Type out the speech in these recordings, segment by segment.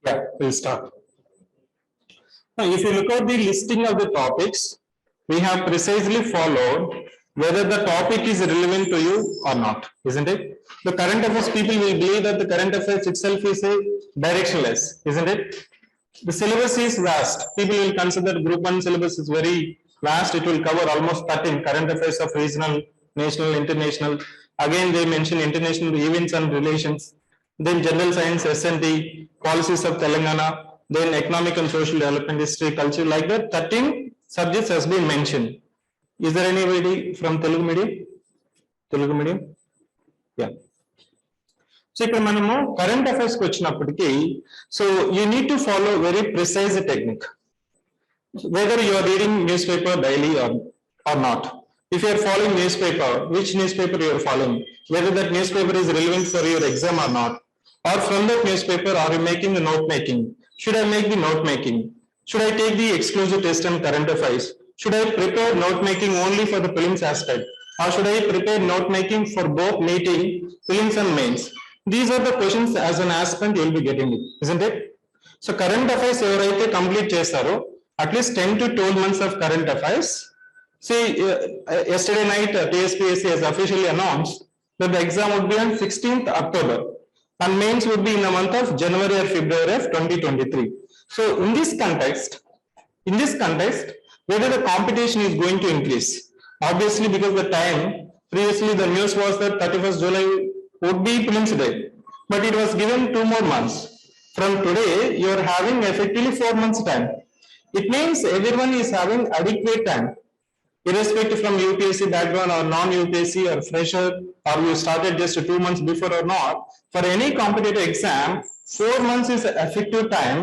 Yeah, we'll start. Now, if you look at the listing of the topics, we have precisely followed whether the topic is relevant to you or not, isn't it? The current affairs people will believe that the current affairs itself is a directionless, isn't it? The syllabus is vast. People will consider group 1 syllabus is very vast. It will cover almost 13 current affairs of regional, national, international. Again, they mention international events and relations. Then general science, S&T, policies of Telangana, then economic and social development, history, culture, like that. 13 subjects has been mentioned. Is there anybody from Telugu medium? Telugu medium? Yeah. So ఇక్కడ మనము current affairs కి వచ్చినప్పటికీ so you need to follow very precise technique whether you are reading newspaper daily or not. If you are following newspaper, which newspaper you are following, whether that newspaper is relevant for your exam or not, or from that newspaper are you making the note making, should I make the note making, should I take the exclusive test on current affairs, should I prepare note making only for the prelims aspect, or should I prepare note making for both meeting prelims and mains? These are the questions as an aspirant you will be getting it, isn't it? So current affairs ఎవరైతే complete చేస్తారో at least 10 to 12 months of current affairs. See, yesterday night TSPSC has officially announced that the exam would be on 16th October and mains would be in the month of January or February of 2023. So in this context, whether the competition is going to increase, obviously because the time previously the news was that 31st July would be prelims day, but it was given 2 more months. From today, you are having effectively 4 months time. It means everyone is having adequate time, irrespective from UPSC background or non-UPSC or fresher, or you started just 2 months before or not. For any competitive exam, 4 months is effective time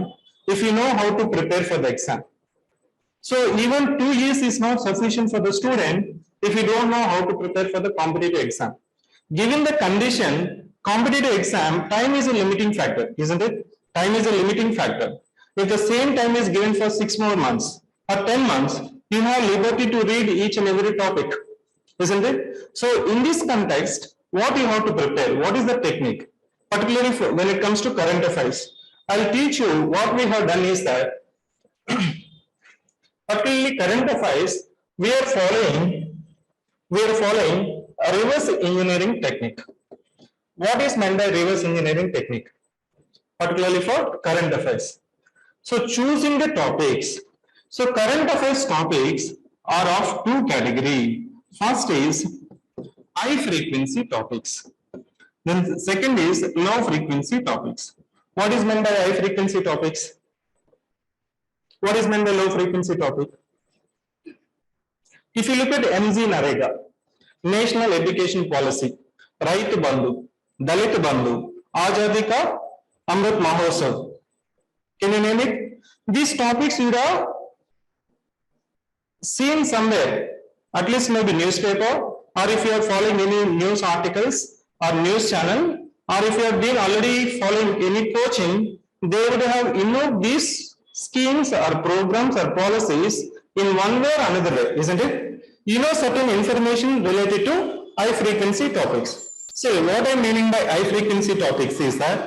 if you know how to prepare for the exam. So even 2 years is not sufficient for the student if you don't know how to prepare for the competitive exam. Given the condition, competitive exam, time is a limiting factor, isn't it? Time is a limiting factor. If the same time is given for 6 more months or 10 months, you have liberty to read each and every topic, isn't it? So in this context, what you have to prepare, what is the technique, particularly when it comes to current affairs? I'll teach you. What we have done is that particularly current affairs, we are following a reverse engineering technique. What is meant by reverse engineering technique, particularly for current affairs? So choosing the topics. So current affairs topics are of 2 categories. First is high frequency topics. Then second is low frequency topics. What is meant by high frequency topics? What is meant by low frequency topic? If you look at MG Narega, National Education Policy, Raitu Bandhu, Dalit Bandhu, Azadi Ka Amrit Mahotsav. Can you name it? These topics you have seen somewhere, at least maybe newspaper, or if you are following any news articles or news channel, or if you have been already following any coaching, they would have these schemes or programs or policies in one way or another way, isn't it? You know certain information related to high frequency topics. So what I'm meaning by high frequency topics is that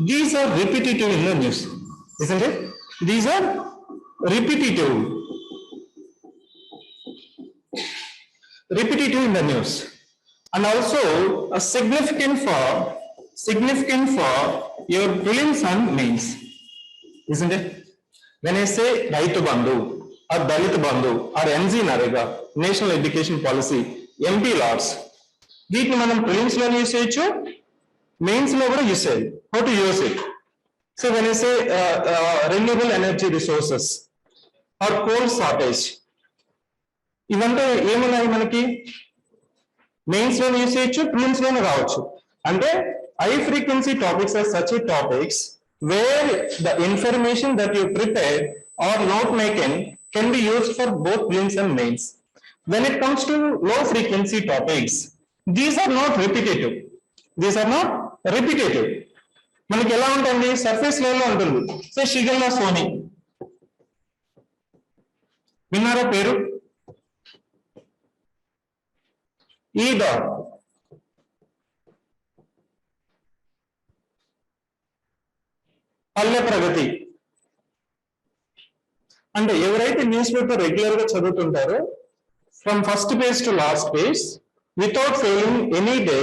these are repetitive in the news, isn't it? These are repetitive in the news, and also a significant for your prelims and mains, isn't it? When I say Raitu Bandhu or Dalit Bandhu or MG Narega, National Education Policy, MP laws, వీటిని మనం prelims లో use చేయొచ్చు, mains లో కూడా use చేయాలి. How to use it? So when I say renewable energy resources are coal shortage, ఇవంటే ఏమున్నాయి మనకి? మెయిన్స్ లో యూస్ చేయొచ్చు, ప్రిలిమ్స్ లోనే రావచ్చు. అంటే high frequency topics are such topics where the information that you prepare or note making can be used for both prelims and mains. When it comes to low frequency topics, these are not repetitive. మనకి ఎలా ఉంటుంది? Surface లెవెల్లో ఉంటుంది. So షిగల్లా Soni విన్నారా పేరు? ఈ dot Palle Pragathi అంటే ఎవరైతే న్యూస్ పేపర్ రెగ్యులర్ గా చదువుతుంటారో from first page to last page without failing any day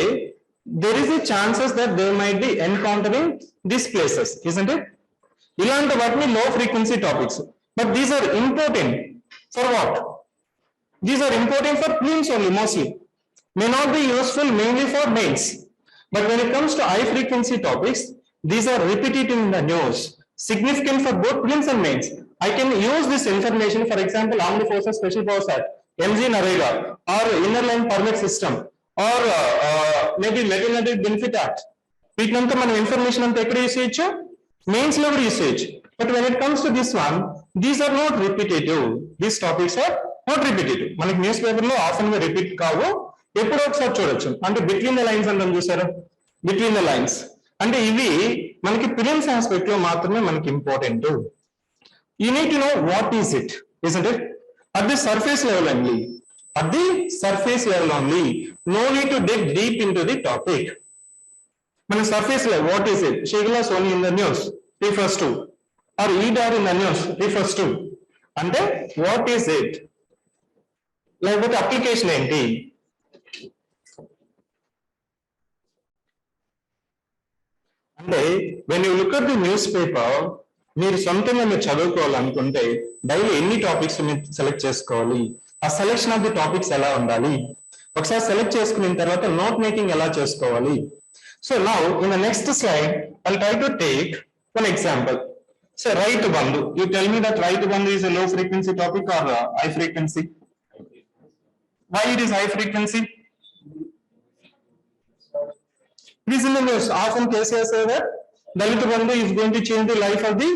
there is a chances that they might be encountering these places, isn't it? ఇలాంటి వాటిని low frequency topics but these are important for what? These are important for prelims only mostly, may not be useful mainly for mains, but when it comes to high frequency topics, these are repetitive in the news, significant for both prelims and mains. I can use this information, for example, Armed Forces Special Powers Act, MG Narega, or Inner Line Permit System, or maybe Metal Benefit Act. వీటినంతా మనం information అంతా ఎక్కడ use చేయొచ్చు? Mains లో కూడా use చేయొచ్చు. But when it comes to this one, these are not repetitive, these topics are not repetitive. మనకి newspaper లో often గా రిపీట్ కావు, ఎప్పుడో ఒకసారి చూడొచ్చు. అంటే బిట్వీన్ ద లైన్స్ అంటాం చూసారా, బిట్వీన్ ద లైన్స్ అంటే ఇవి మనకి ప్రిలిమ్స్ ఆస్పెక్ట్ లో మాత్రమే మనకి important. You need to know what is it, isn't it? At the surface level only, at the surface level only, no need to dig deep into the topic. మన surface level, what is it? Shigla Soni in the news refers to, or EDAR in the news refers to. అంటే what is it? లేకపోతే application ఏంటి? అంటే when you look at the newspaper, మీరు సొంతంగా మీరు చదువుకోవాలనుకుంటే daily ఎన్ని topics మీరు select చేసుకోవాలి, ఆ సెలెక్షన్ ఆఫ్ ది టాపిక్స్ ఎలా ఉండాలి, ఒకసారి సెలెక్ట్ చేసుకున్న తర్వాత నోట్ మేకింగ్ ఎలా చేసుకోవాలి. So now in the next slide I will try to take one example. So Rythu Bandhu, you tell me that Rythu Bandhu is a low frequency topic or high frequency? Why it is high frequency? It is in the news. Often KCR say that Dalit Bandhu is going to change the life of the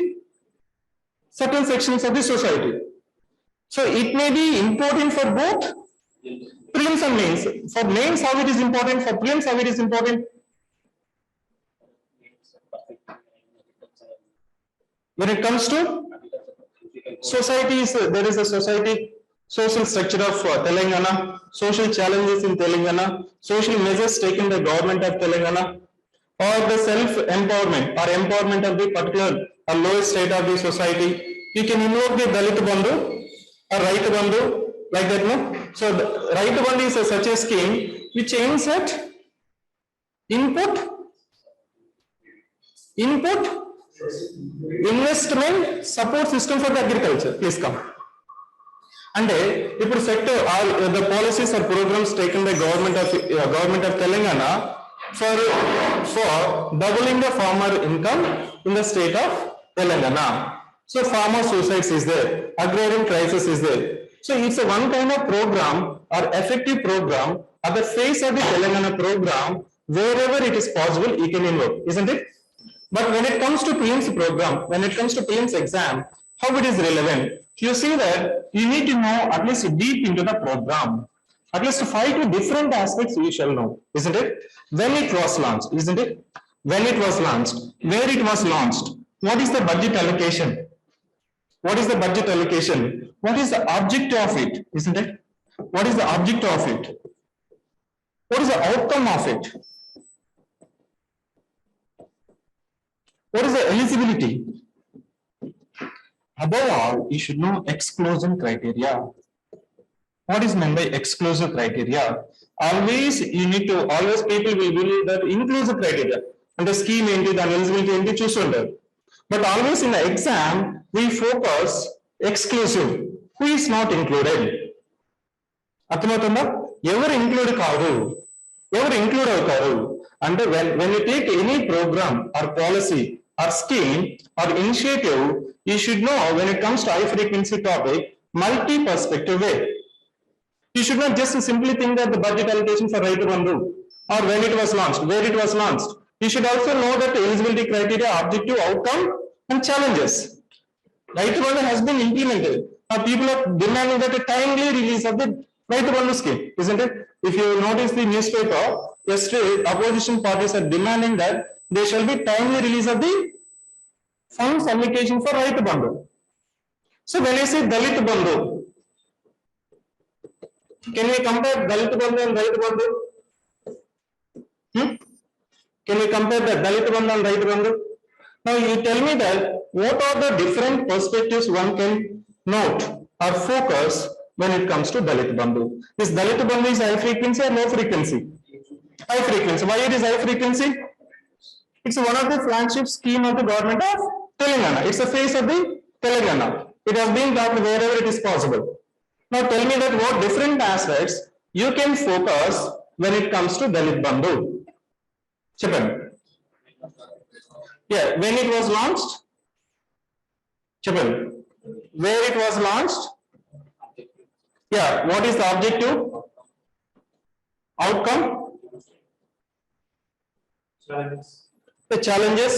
certain sections of the society. So it may be important for both prelims and mains. For mains, how it is important? For prelims, how it is important? When it comes to societies, there is a society, social structure of Telangana, social challenges in Telangana, social measures taken by government of Telangana, or the self-empowerment or empowerment of the particular or lowest state of the society. You can invoke the Dalit Bandhu or Raita Bandhu like that, no? So Raita Bandhu is such a scheme which aims at input, investment support system for the agriculture. Please come. అంటే ఇప్పుడు sector the policies or programmes taken by government of Telangana for doubling the farmer income in the state of Telangana. So farmer suicides is there, agrarian crisis is there. So it's one kind of programme or effective programme at the face of the Telangana program, wherever it is possible, you can invoke, isn't it? But when it comes to prelims program, when it comes to prelims exam, how it is relevant? You see that you need to know at least deep into the program. At least 5 to different aspects you shall know, isn't it? When it was launched, isn't it? When it was launched, where it was launched, what is the budget allocation? What is the budget allocation? What is the objective of it, isn't it? What is the objective of it? What is the outcome of it? What is the eligibility? Above all, you should know exclusion criteria. What is meant by exclusive criteria? Always you need to, always people will believe that inclusive criteria and the scheme enti, the eligibility enti chusundar. But always in the exam, we focus exclusive. Who is not included? అర్థమవుతుందా? ఎవరు include కాదు, ఎవరు include అవుతారు అంటే when you take any program or policy or scheme or initiative, you should know when it comes to high frequency topic, multi-perspective way. You should not just simply think that the budget allocation for Raita Bandhu or when it was launched, where it was launched. You should also know that the eligibility criteria, objective, outcome and challenges. Raita Bandhu has been implemented. Now people are demanding that a timely release of the Raita Bandhu scheme, isn't it? If you notice the newspaper, yesterday opposition parties are demanding that there shall be timely release of the funds allocation for Raita Bandhu. So when I say Dalit Bandhu, can we compare Dalit Bandhu and Raita Bandhu? Can we compare the Dalit Bandhu and Raita Bandhu? Now you tell me that what are the different perspectives one can note or focus when it comes to Dalit Bandhu. This Dalit Bandhu is high frequency or low frequency? High frequency. Why it is high frequency? It's one of the flagship scheme of the government of Telangana. It's a face of the Telangana. It has been done wherever it is possible. Now tell me that what different aspects you can focus when it comes to Dalit Bandhu. Chappan. Yeah, when it was launched? Chappan. Where it was launched? Yeah, what is the objective? Outcome? The challenges?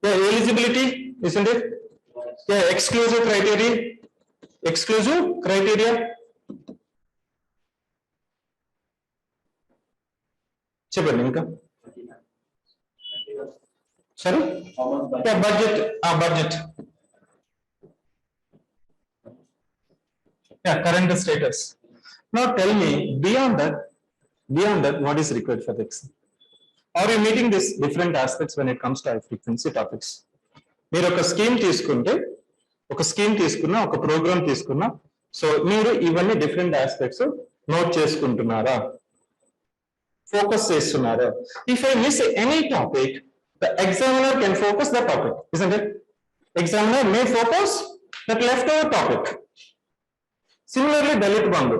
The eligibility, isn't it? Yeah, exclusive criteria. Exclusive criteria. Chappan. Sorry? Yeah, budget. Budget. Yeah, current status. Now tell me, beyond that, what is required for the exam? Are you meeting these different aspects when it comes to high frequency topics? మీరు ఒక scheme తీసుకుంటే, ఒక scheme తీసుకున్నా, ఒక programme తీసుకున్నా, so మీరు ఇవన్నీ different aspects note చేసుకుంటున్నారా? ఫోకస్ చేస్తున్నారా? If I miss any topic, the examiner can focus the topic, isn't it? Examiner may focus that leftover topic. Similarly, Dalit Bandhu.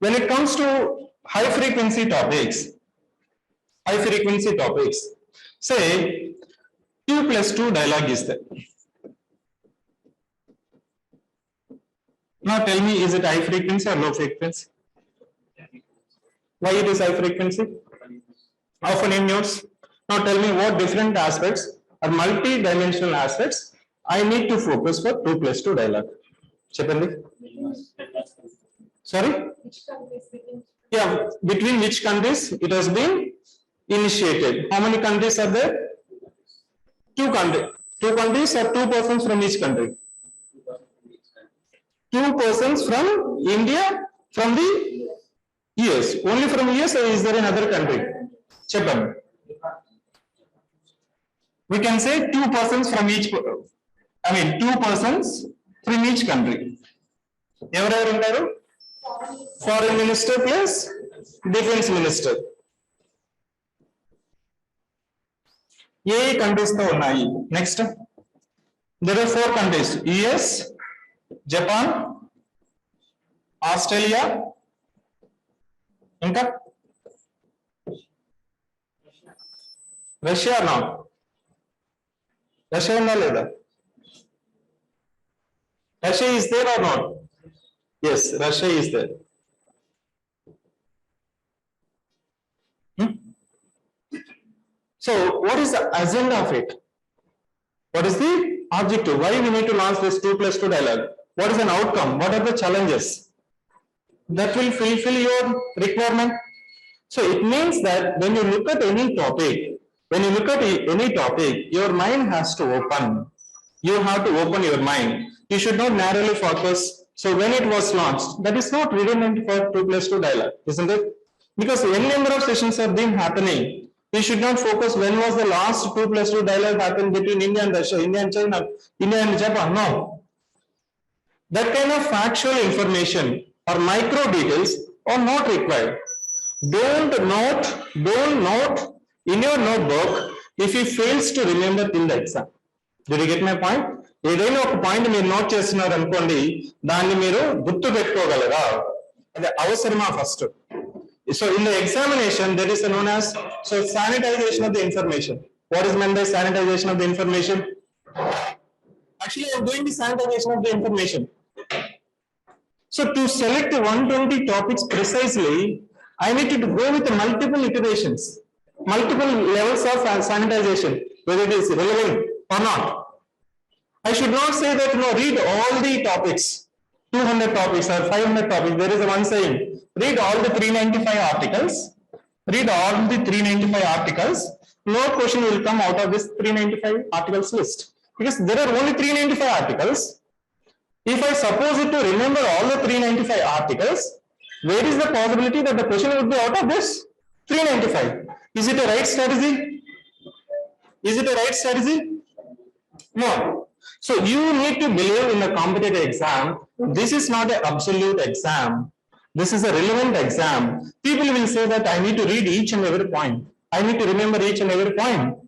When it comes to high frequency topics, say 2+2 dialogue is there. Now tell me, is it high frequency or low frequency? Why it is high frequency? Often in news. Now tell me what different aspects or multi-dimensional aspects I need to focus for 2+2 dialogue. Chapandi? Sorry? Yeah, between which countries it has been initiated? How many countries are there? 2 countries. 2 countries or 2 persons from each country? 2 persons from India, from the US. Only from US, or is there another country? Japan. We can say 2 persons from each, 2 persons from each country. Everyone ఉంటారు? Foreign minister plus defense minister. ఏ countries తో ఉన్నాయి? Next, there are 4 countries: US, Japan, Australia, ఇంకా Russia. నా Russia ఉందా లేదా? Russia is there or not? Yes, Russia is there. So what is the agenda of it? What is the objective? Why we need to launch this 2+2 dialogue? What is an outcome? What are the challenges that will fulfill your requirement? So it means that when you look at any topic, your mind has to open. You have to open your mind. You should not narrowly focus. So when it was launched, that is not redundant for 2+2 dialogue, isn't it? Because n number of sessions have been happening. We should not focus when was the last 2+2 dialogue happened between India and Russia, India and China, India and Japan. No. That kind of factual information or micro details are not required. Don't note in your notebook if you fails to remember till the exam. Did you get my point? ఏదైనా ఒక point మీరు note చేస్తున్నారు అనుకోండి, దాన్ని మీరు గుర్తు పెట్టుకోగలరా? అది అవసరమా first? So in the examination, there is a known as sanitization of the information. What is meant by sanitization of the information? Actually, I am doing the sanitization of the information. So to select 120 topics precisely, I need to go with multiple iterations, multiple levels of sanitization, whether it is relevant or not. I should not say that, read all the topics, 200 topics or 500 topics. There is a one saying, read all the 395 articles. No question will come out of this 395 articles list, because there are only 395 articles. If I suppose it to remember all the 395 articles, where is the possibility that the question would be out of this 395? Is it a right strategy? Is it a right strategy? No. So you need to believe in the competitive exam. This is not an absolute exam. This is a relevant exam. People will say that I need to read each and every point. I need to remember each and every point.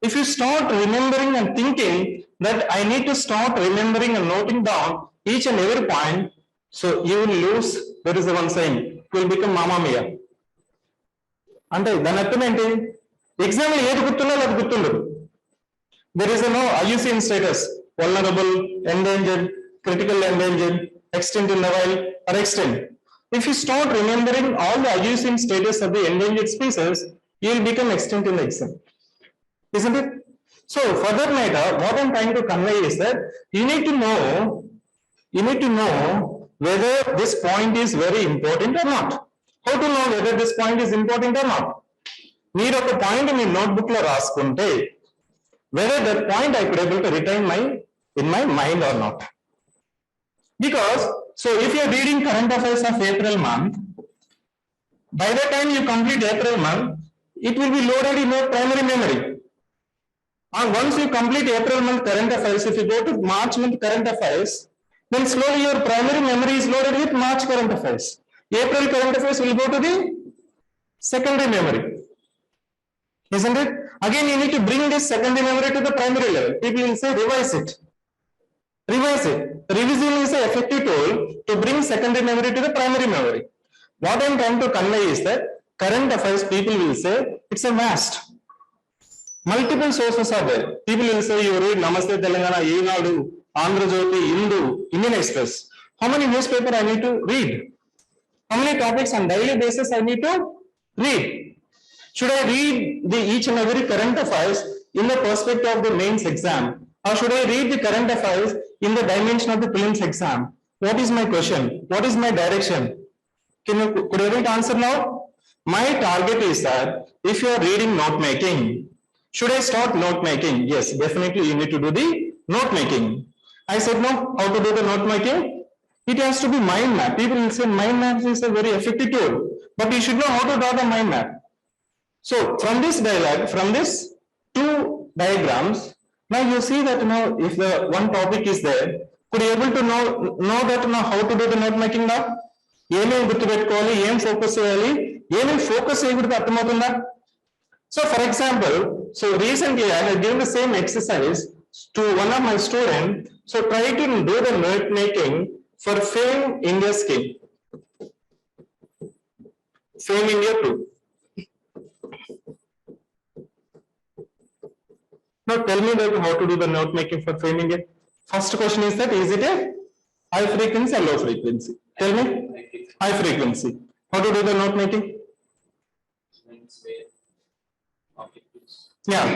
If you start remembering and thinking that I need to start remembering and noting down each and every point, so you will lose. There is one saying, you will become Mamma Mia. అంటే దాని అర్థం ఏంటి ఎగ్జామ్లో ఏది గుర్తుందో అది గుర్తుండదు. There is no IUCN status, vulnerable, endangered, critical endangered, extinct in the wild, or extinct. If you start remembering all the IUCN status of the endangered species, you will become extinct in the exam. Isn't it? So, for that matter, what I'm trying to convey is that you need to know whether this point is very important or not. How to know whether this point is important or not? మీరు ఒక point మీ notebook లో రాసుకుంటే whether that point I could able to retain in my mind or not. Because, so if you are reading current affairs of April month, by the time you complete April month, it will be loaded in your primary memory. And once you complete April month current affairs, if you go to March month current affairs, then slowly your primary memory is loaded with March current affairs. April current affairs will go to the secondary memory. Isn't it? Again, you need to bring this secondary memory to the primary level. People will say revise it. Revise it. Revision is an effective tool to bring secondary memory to the primary memory. What I am trying to convey is that current affairs people will say it's a vast. Multiple sources are there. People will say you read Namaste Telangana, Eenadu, Andhra Jyoti, Hindu, Indian Express. How many newspaper I need to read? How many topics on daily basis I need to read? Should I read each and every current affairs in the perspective of the mains exam? Or should I read the current affairs in the dimension of the prelims exam? What is my question? What is my direction? Could you able to answer now? My target is that if you are reading note making, should I start note making? Yes, definitely you need to do the note making. I said no, how to do the note making? It has to be mind map. People will say mind map is a very effective tool, but you should know how to draw the mind map. So from this dialogue, from this two diagrams, now you see that if the one topic is there, could you able to know that how to do the note making now? ఏమేమి గుర్తుపెట్టుకోవాలి, ఏం focus చేయాలి, ఏమేమి focus చేయకూడదు అర్థమవుతుందా? So for example, so recently I have given the same exercise to one of my students. So try to do the note making for FAME India scheme. FAME India 2. Now tell me that how to do the note making for FAME India. First question is that is it a high frequency or low frequency? Tell me. High frequency. How to do the note making? Yeah.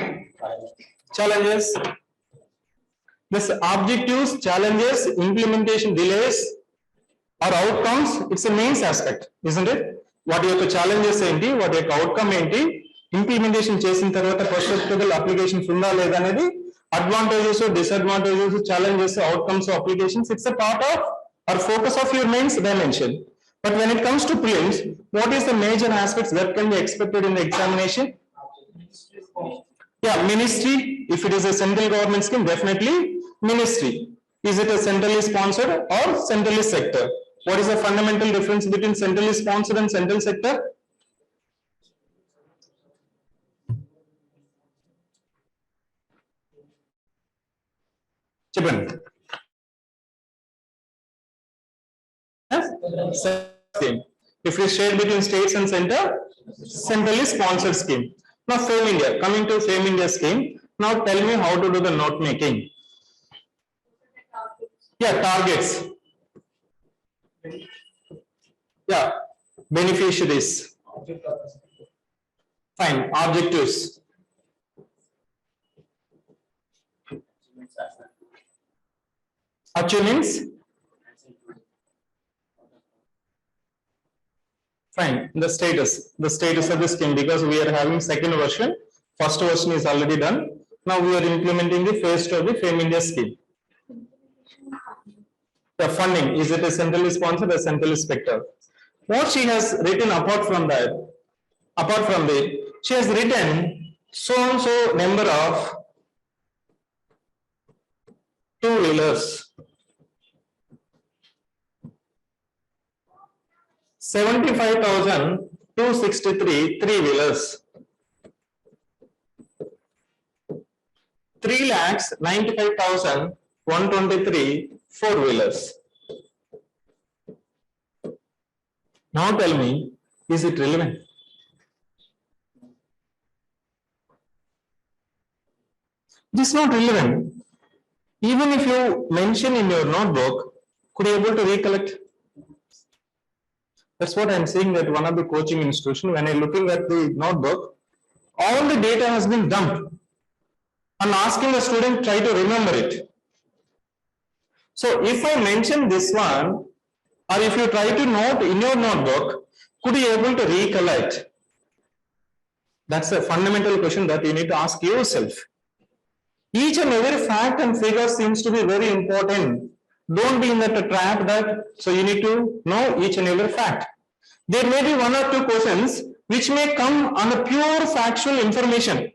Challenges. This objectives, challenges, implementation delays or outcomes, it's a mains aspect, isn't it? What your challenges enti, what your outcome enti, implementation చేసిన తర్వాత పర్ఫెక్టబుల్ applications ఉందా లేదా అనేది advantages, disadvantages, challenges, outcomes of applications, it's a part of or focus of your mains dimension. But when it comes to prelims, what is the major aspects that can be expected in the examination? Yeah, ministry. If it is a central government scheme, definitely ministry. Is it a centrally sponsored or centrally sector? What is the fundamental difference between centrally sponsored and central sector? Chipin. Scheme. If it is shared between states and center, centrally sponsored scheme. Now FAME India, coming to FAME India scheme, now tell me how to do the note making. Yeah, targets. Yeah, beneficiaries. Fine, objectives. Achievements. Fine, the status of the scheme, because we are having second version, first version is already done. Now we are implementing the phase 2 of the FAME India scheme. The funding, is it a centrally sponsored or centrally sector? What she has written apart from that, she has written so and so number of two-wheelers, 75,263 three-wheelers, 3,95,123 four-wheelers. Now tell me, is it relevant? It is not relevant. Even if you mention in your notebook, could you able to recollect? That's what I'm saying, that one of the coaching institution, when I'm looking at the notebook, all the data has been dumped. I'm asking the student try to remember it. So if I mention this one, or if you try to note in your notebook, could you able to recollect? That's a fundamental question that you need to ask yourself. Each and every fact and figure seems to be very important. Don't be in that trap that, so you need to know each and every fact. There may be one or two questions which may come on a pure factual information.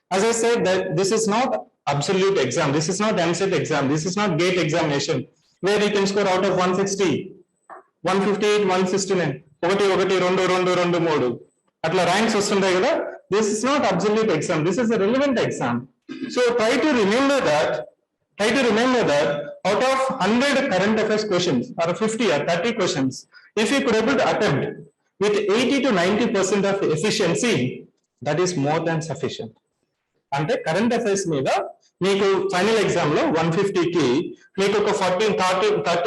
As I said, that this is not absolute exam, this is not MCET exam, this is not GATE examination, where you can score out of 160, 158, 169, 1, atla ranks vastunthayi kada. This is not absolute exam, this is a relevant exam. So try to remember that out of 100 current affairs questions, or 50 or 30 questions, if you could able to attempt with 80 to 90% of efficiency, that is more than sufficient. అంటే current affairs మీద మీకు final exam లో 150కి మీకు ఒక 30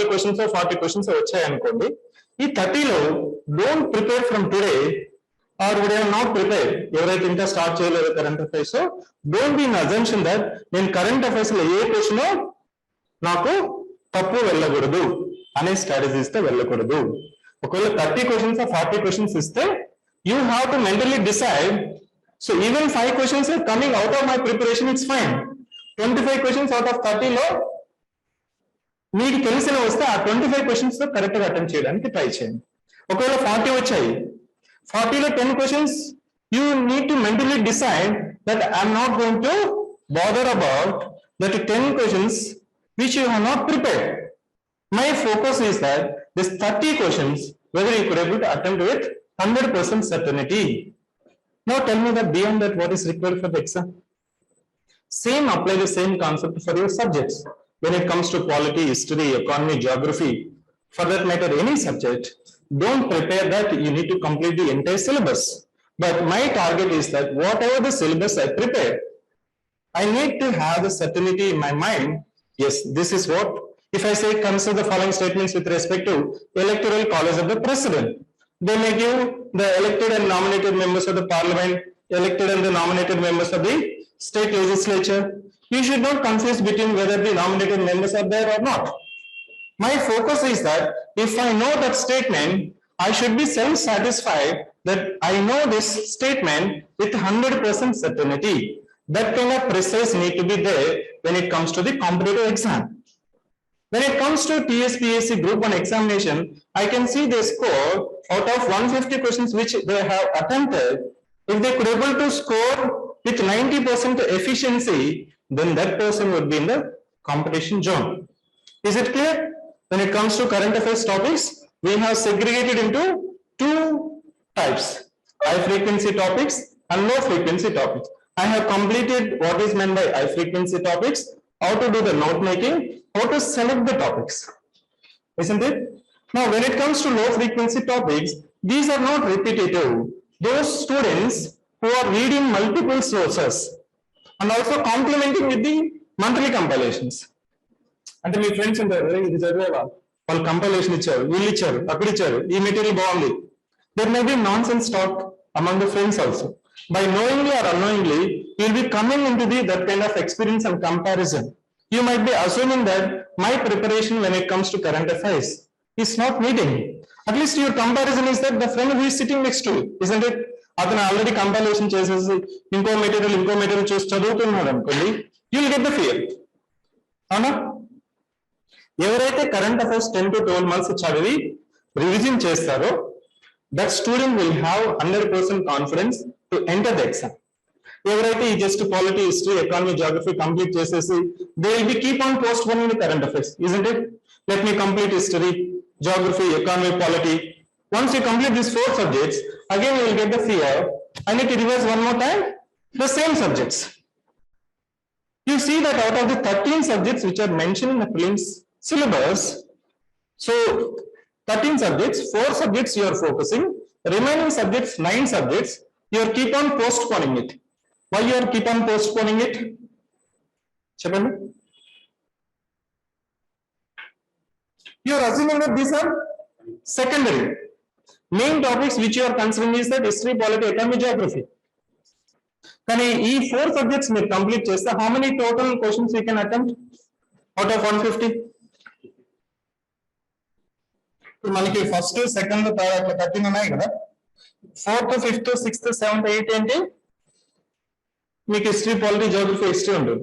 questions 40 questions వచ్చాయనుకోండి. ఈ 30లో don't prepare from today or would have not prepare. ఎవరైతే ఇంకా స్టార్ట్ చేయలేదు current affairs, don't be in assumption that నేను కరెంట్ అఫైర్స్ లో ఏ క్వశ్చన్ నాకు తప్పు వెళ్ళకూడదు అనే స్ట్రాటజీస్ తో వెళ్ళకూడదు. ఒకవేళ 30 క్వశ్చన్స్ 40 క్వశ్చన్స్ ఇస్తే you have to mentally decide. So even 5 questions are coming out of my preparation, it's fine. 25 questions out of 30 లో మీకు తెలిసిన వస్తే ఆ 25 questions తో కరెక్ట్ గా అటెంప్ట్ చేయడానికి ట్రై చేయండి. ఒకవేళ 40 వచ్చాయి, 40లో 10 questions you need to mentally decide that I'm not going to bother about that 10 questions which you have not prepared. My focus is that this 30 questions whether you could able to attempt with 100% certainty. Now tell me that beyond that, what is required for the exam? Same apply the same concept for your subjects. When it comes to quality, history, economy, geography, for that matter, any subject, don't prepare that you need to complete the entire syllabus. But my target is that whatever the syllabus I prepare, I need to have the certainty in my mind. Yes, this is what, if I say consider the following statements with respect to electoral college of the president. They may give the elected and nominated members of the parliament, elected and the nominated members of the state legislature. You should not confuse between whether the nominated members are there or not. My focus is that if I know that statement, I should be self-satisfied that I know this statement with 100% certainty. That kind of precise need to be there when it comes to the competitive exam. When it comes to TSPSC Group 1 examination, I can see their score out of 150 questions which they have attempted. If they could able to score with 90% efficiency, then that person would be in the competition zone. Is it clear? When it comes to current affairs topics, we have segregated into 2 types: high frequency topics and low frequency topics. I have completed what is meant by high frequency topics, how to do the note making, how to select the topics, isn't it? Now when it comes to low frequency topics, these are not repetitive. Those students who are reading multiple sources and also complementing with the monthly compilations. అంటే మీ friends ఉంటారు, ఇది చదివేవా, వాళ్ళు compilation ఇచ్చారు, వీళ్ళు ఇచ్చారు, అక్కడ ఇచ్చారు, ఈ మెటీరియల్ బాగుంది. There may be nonsense talk among the friends also. By knowingly or unknowingly, you will be coming into that kind of experience and comparison. You might be assuming that my preparation when it comes to current affairs is not meeting. At least your comparison is that the friend who is sitting next to you, isn't it? అతను already compilation చేసేసి ఇంకో material చూసి చదువుతున్నాడు అనుకోండి, you will get the fear. అవునా? ఎవరైతే current affairs 10 to 12 months చదివి revision చేస్తారో, that student will have 100% confidence to enter the exam. ఎవరైతే ఈ just polity history economy geography complete చేసేసి they will be keep on postponing the current affairs isn't it? Let me complete history, geography, economy, polity. Once you complete these 4 subjects, again you will get the fear I need to revise one more time the same subjects. You see that out of the 13 subjects which are mentioned in the prelims syllabus, so 13 subjects, 4 subjects you are focusing, remaining subjects, 9 subjects, you are keep on postponing it. Why you are keep on postponing it? Chepandi. You are assuming that these are secondary. Main topics which you are considering is that history, polity, economy, geography. Can ఈ 4 subjects మీరు complete చేస్తే how many total questions you can attempt out of 150? మనకి first second third అట్లా 13 ఉన్నాయి కదా, 4th 5th 6th 7th 8th ఏంటి మీకు history, polity, Geography, history ఉంటుంది,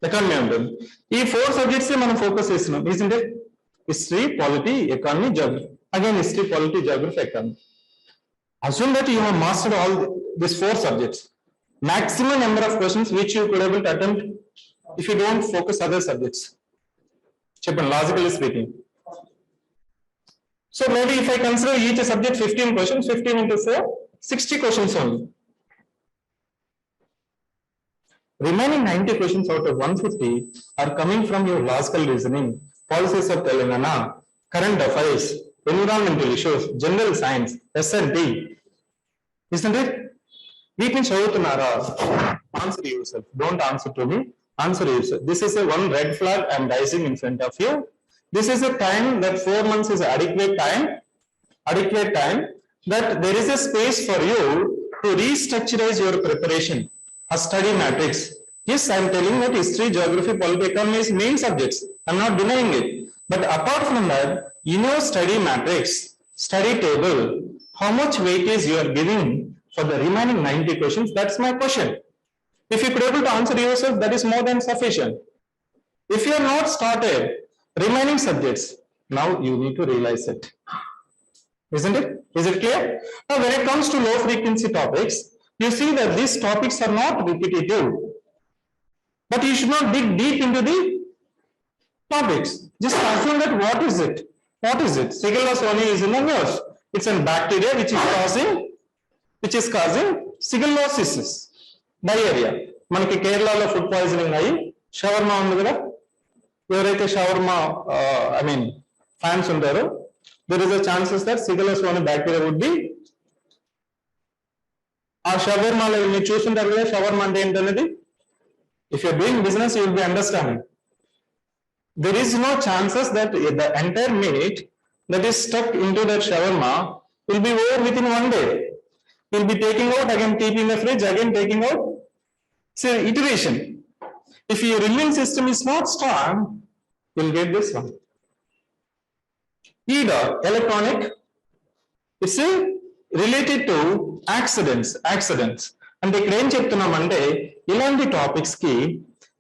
ఎకానమీ ఉంటుంది. ఈ 4 సబ్జెక్ట్స్ మనం ఫోకస్ చేస్తున్నాం. isn't it? History, polity, economy, geography. Again history, polity, geography, economy. Assume that you have mastered all these 4 subjects. Maximum number of questions which you could able to attempt if you don't focus other subjects. Cheppan, logically speaking. So maybe if I consider each subject 15 questions, 15 into 4, 60 questions only. Remaining 90 questions out of 150 are coming from your logical reasoning, policies of Telangana, current affairs, environmental issues, general science, S&T. Isn't it? వీటిని చదువుతున్నారా? Answer yourself. Don't answer to me. Answer yourself. This is a one red flag I am raising in front of you. This is a time that 4 months is adequate time that there is a space for you to restructurize your preparation, a study matrix. Yes, I am telling that history, geography, polity, economy is main subjects. I am not denying it. But apart from that, in your study matrix, study table, how much weightage you are giving for the remaining 90 questions? That's my question. If you could able to answer yourself, that is more than sufficient. If you are not started remaining subjects, now you need to realize it. Isn't it? Is it clear? Now when it comes to low frequency topics, you see that these topics are not repetitive. But you should not dig deep into the topics. Just assume that what is it? What is it? Shigella soni is in the nose. It's a bacteria which is causing shigellosis, diarrhea. మనకి కేరళలో food poisoning అయ్యి shawarma ఉంది కదా, ఎవరైతే shawarma I mean fans ఉంటారో, there is a chances that Shigella soni bacteria would be ఆ షవర్మాలో మీరు చూస్తుంటారు కదా, షవర్మా అంటే ఏంటనేది. If you are doing business, you will be understanding. There is no chances that the entire meat that is stuck into that shawarma will be over within 1 day. You will be taking out, again keeping in the fridge, again taking out. So iteration. If your immune system is not strong, you will get this one. EDA, electronic, it's related to accidents. అంటే ఇక్కడ ఏం చెప్తున్నామంటే ఇలాంటి topics కి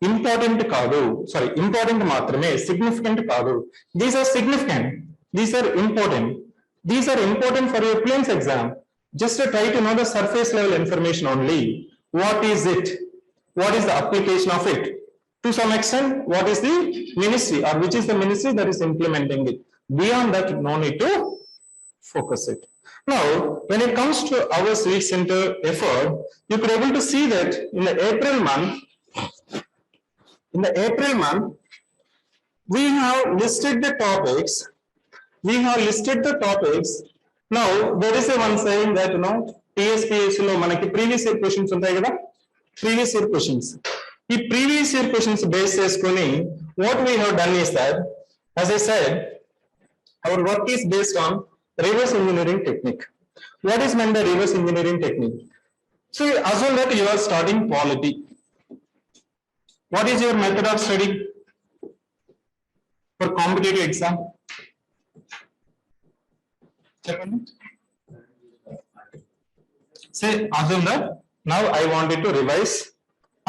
important మాత్రమే, significant కాదు. These are significant, these are important for your prelims exam. Just try to know the surface level information only. What is it? What is the application of it? To some extent, what is the ministry or which is the ministry that is implementing it? Beyond that, no need to focus it. Now, when it comes to our civic center effort, you could able to see that in the April month, we have listed the topics. Now, there is a one saying that, TSPS lo manaki previous year questions untayi kada, previous year questions. ఈ previous year questions base చేసుకొని what we have done is that, as I said, our work is based on reverse engineering technique. What is meant by reverse engineering technique? So assume that you are starting polity. What is your method of study for competitive exam? Say, assume that now I wanted to revise.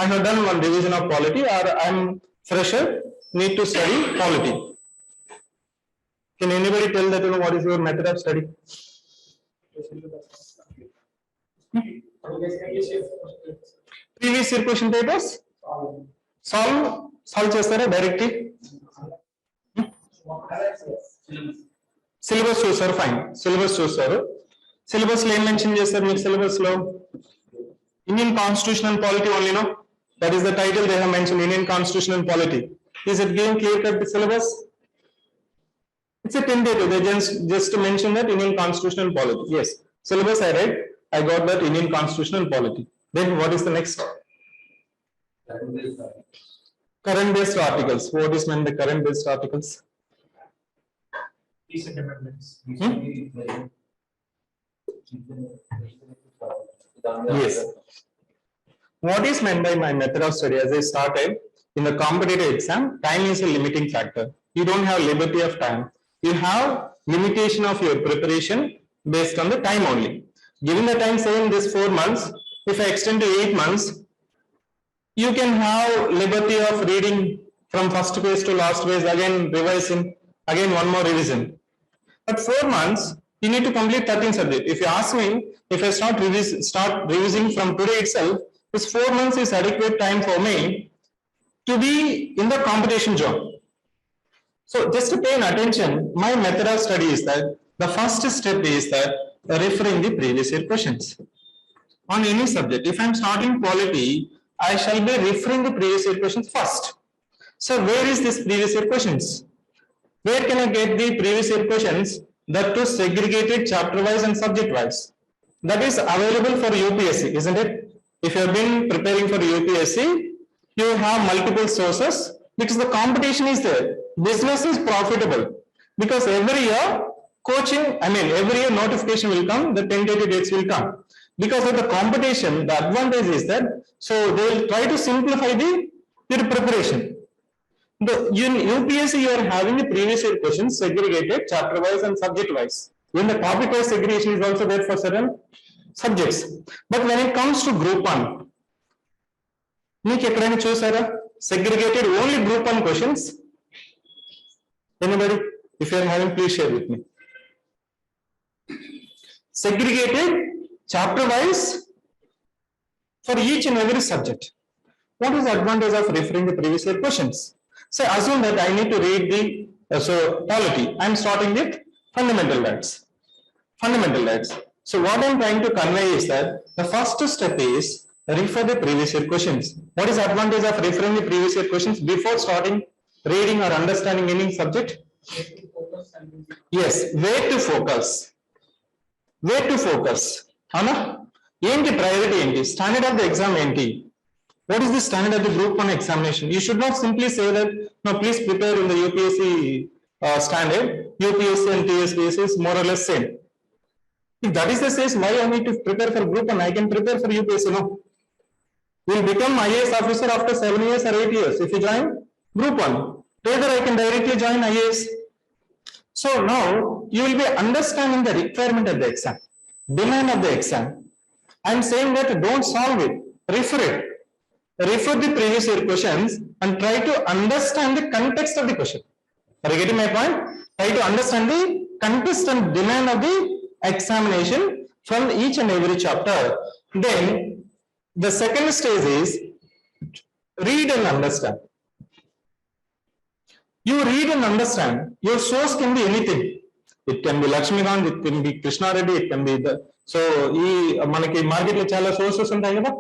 I have done one revision of polity, or I am fresher, need to study polity. Can anybody tell that what is your method of study? Previous year question papers? Solve chestara directly? Syllabus చూసారు fine. Syllabus చూసారు. Syllabus లో ఏం mention చేస్తారు మీరు syllabus లో? Indian Constitution and Polity only, no? That is the title they have mentioned, Indian Constitution and Polity. Is it giving clear-cut the syllabus? It's a tentative. They just mention that Indian Constitution and Polity. Yes, syllabus I read. I got that Indian Constitution and Polity. Then what is the next? Current-based articles. What is meant by current-based articles? Recent amendments. Yes. What is meant by my method of study? As I started in the competitive exam, time is a limiting factor. You don't have liberty of time. You have limitation of your preparation based on the time only. Given the time, say in this 4 months, if I extend to 8 months, you can have liberty of reading from first page to last page, again revising, again one more revision. But 4 months, you need to complete 13 subjects. If you ask me, if I start revising from today itself, this 4 months is adequate time for me to be in the competition zone. So just to pay attention, my method of study is that the first step is that referring the previous year questions. On any subject, if I am starting polity, I shall be referring the previous year questions first. So where is this previous year questions? Where can I get the previous year questions? That too segregated chapter wise and subject wise. That is available for UPSC, isn't it? If you have been preparing for UPSC, you have multiple sources because the competition is there. Business is profitable because every year coaching, every year notification will come, the tentative dates will come. Because of the competition, the advantage is that, so they will try to simplify your preparation. In UPSC, you are having the previous year questions segregated chapter wise and subject wise. When the topic wise segregation is also there for certain subjects. But when it comes to group 1, segregated only group 1 questions. Anybody? If you are having, please share with me. Segregated chapter wise for each and every subject. What is the advantage of referring the previous year questions? So assume that I need to read the polity. I am starting with fundamental rights. So what I am trying to convey is that the first step is refer the previous year questions. What is the advantage of referring the previous year questions before starting reading or understanding any subject? Yes, where to focus. Hana? Enti priority enti? Standard of the exam enti? What is the standard of the group 1 examination? You should not simply say that, no, please prepare in the UPSC standard. UPSC and TSPSC is more or less same. If that is the case, why I need to prepare for group 1? I can prepare for UPSC, no? You will become IAS officer after 7 years or 8 years if you join group 1. Either I can directly join IAS. So now you will be understanding the requirement of the exam, demand of the exam. I am saying that don't solve it, refer it. Refer the previous year questions and try to understand the context of the question. Are you getting my point? Try to understand the context and demand of the examination from each and every chapter. Then the second stage is read and understand. You read and understand. Your source can be anything. It can be Lakshmikant, it can be Krishna Reddy, it can be the. So, manaki market lo chala sources untayi kada.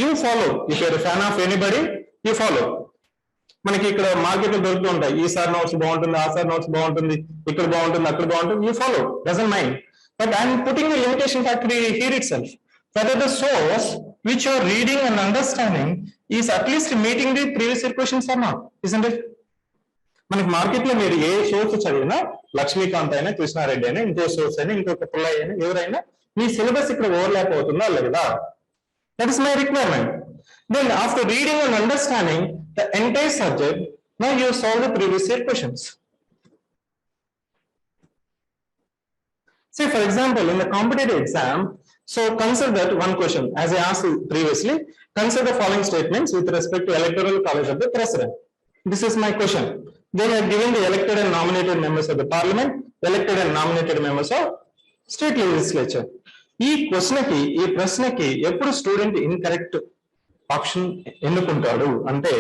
You follow. If you are a fan of anybody, you follow. మనకి ఇక్కడ market లో దొరుకుతూ ఉంటాయి. ఈ sir notes బాగుంటుంది, ఆ sir notes బాగుంటుంది, ఇక్కడ బాగుంటుంది, అక్కడ బాగుంటుంది. You follow. Doesn't mind. But I am putting the limitation factor here itself. Whether the source which you are reading and understanding is at least meeting the previous year questions or not, isn't it? మనకి market లో మీరు ఏ source చదివినా, లక్ష్మీకాంత్ అయినా, కృష్ణారెడ్డి అయినా, ఇంకో source అయినా, ఇంకొక పుల్లయ్య అయినా, ఎవరైనా మీ సిలబస్ ఇక్కడ ఓవర్లాప్ అవుతుందా లేదా? That is my requirement. Then after reading and understanding the entire subject, now you solve the previous year questions. Say for example, in the competitive exam, so consider that one question, as I asked you previously, consider the following statements with respect to electoral college of the president. This is my question. They have given the elected and nominated members of the parliament, elected and nominated members of state legislature. ఈ ప్రశ్నకి ఎప్పుడు student incorrect option ఎన్నుకుంటాడు అంటే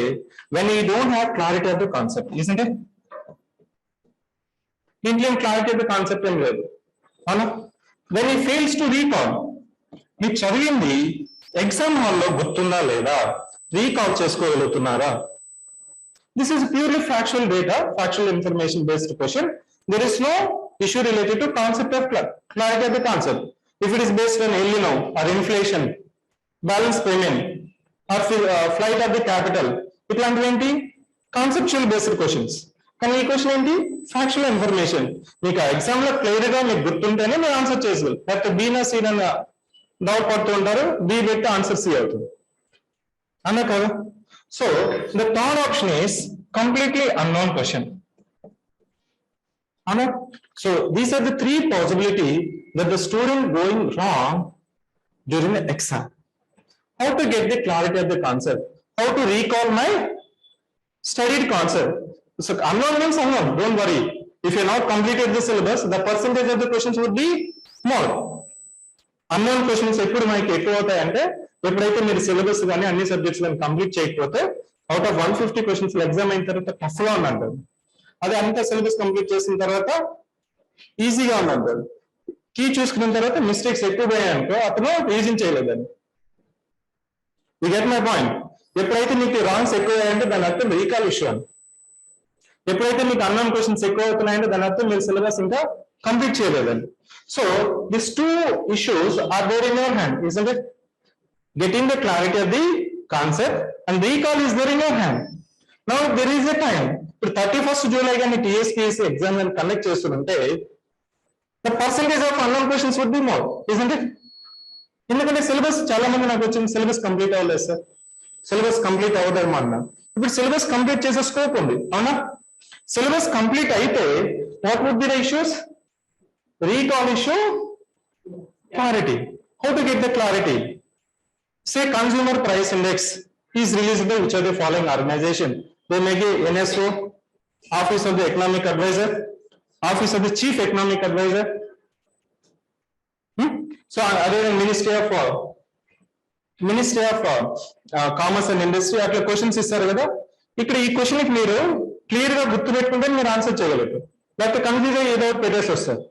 when you don't have clarity of the concept isn't it దీంట్లో clarity of the concept ఏం లేదు అవునా when you fails to recall మీరు చదివింది ఎగ్జామ్ హాల్లో గుర్తుందా లేదా రీకాల్ చేసుకోగలుగుతున్నారా this is purely factual data factual information based question there is no issue related to concept of clarity of the concept if it is based on El Nino or inflation balance payment or flight of the capital ఇట్లాంటివి ఏంటి conceptual based questions కానీ ఈ question ఏంటి factual information మీకు exam లో clear గా మీకు గుర్తుంటేనే మీరు ఆన్సర్ చేయగలరు లేకపోతే బి నా సి నా డౌట్ పడుతూ ఉంటారు బి పెట్టి ఆన్సర్ సి అవుతుంది అన్నా కదా so the third option is completely unknown question అన్నా so these are the three possibility that the student going wrong during the exam how to get the clarity of the concept how to recall my studied concept so unknown means unknown don't worry if you have not completed the syllabus the percentage of the questions would be more unknown questions ఎప్పుడు మనకి ఎక్కువ అవుతాయి అంటే ఎప్పుడైతే మీరు syllabus కానీ అన్ని subjects కానీ కంప్లీట్ చేయకపోతే అవుట్ ఆఫ్ 150 క్వశ్చన్స్ ఎగ్జామ్ అయిన తర్వాత టఫ్ గా ఉందంటారు అదే అంత సిలబస్ కంప్లీట్ చేసిన తర్వాత ఈజీగా ఉందంటారు కీ చూసుకున్న తర్వాత మిస్టేక్స్ ఎక్కువ పోయాయనుకో అతను రీజన్ చేయలేదని యు గెట్ మై పాయింట్ ఎప్పుడైతే మీకు రాంగ్స్ ఎక్కువ అయ్యాయంటే దాని అర్థం రీకాల్ ఇష్యూ అని ఎప్పుడైతే మీకు అన్నోన్ క్వశ్చన్స్ ఎక్కువ అవుతున్నాయంటే దాని అర్థం మీరు సిలబస్ ఇంకా కంప్లీట్ చేయలేదండి so this two issues are there in your hand isn't it getting the clarity of the concept and recall is there in your hand now there is a time ఇప్పుడు 31st July కానీ TSPSC exam conduct చేస్తుంటే the percentage of unknown questions would be more isn't it ఎందుకంటే syllabus చాలా మంది నాకు వచ్చింది syllabus complete అవ్వలేదు sir syllabus complete అవ్వదేమో అన్నా ఇప్పుడు సిలబస్ కంప్లీట్ చేసే స్కోప్ ఉంది అవునా సిలబస్ కంప్లీట్ అయితే what would be the issues recall issue clarity how to get the clarity say consumer price index is released by which of the following organisation they may be NSO office of the economic adviser office of the chief economic adviser so అదే ministry of commerce and industry అట్లా questions ఇస్తారు కదా ఇక్కడ ఈ question కి మీరు clear గా గుర్తు పెట్టుకుంటే మీరు ఆన్సర్ చేయగలరు లేకపోతే కన్ఫ్యూజ్ అయ్యి ఏదో పెట్టేసి వస్తారు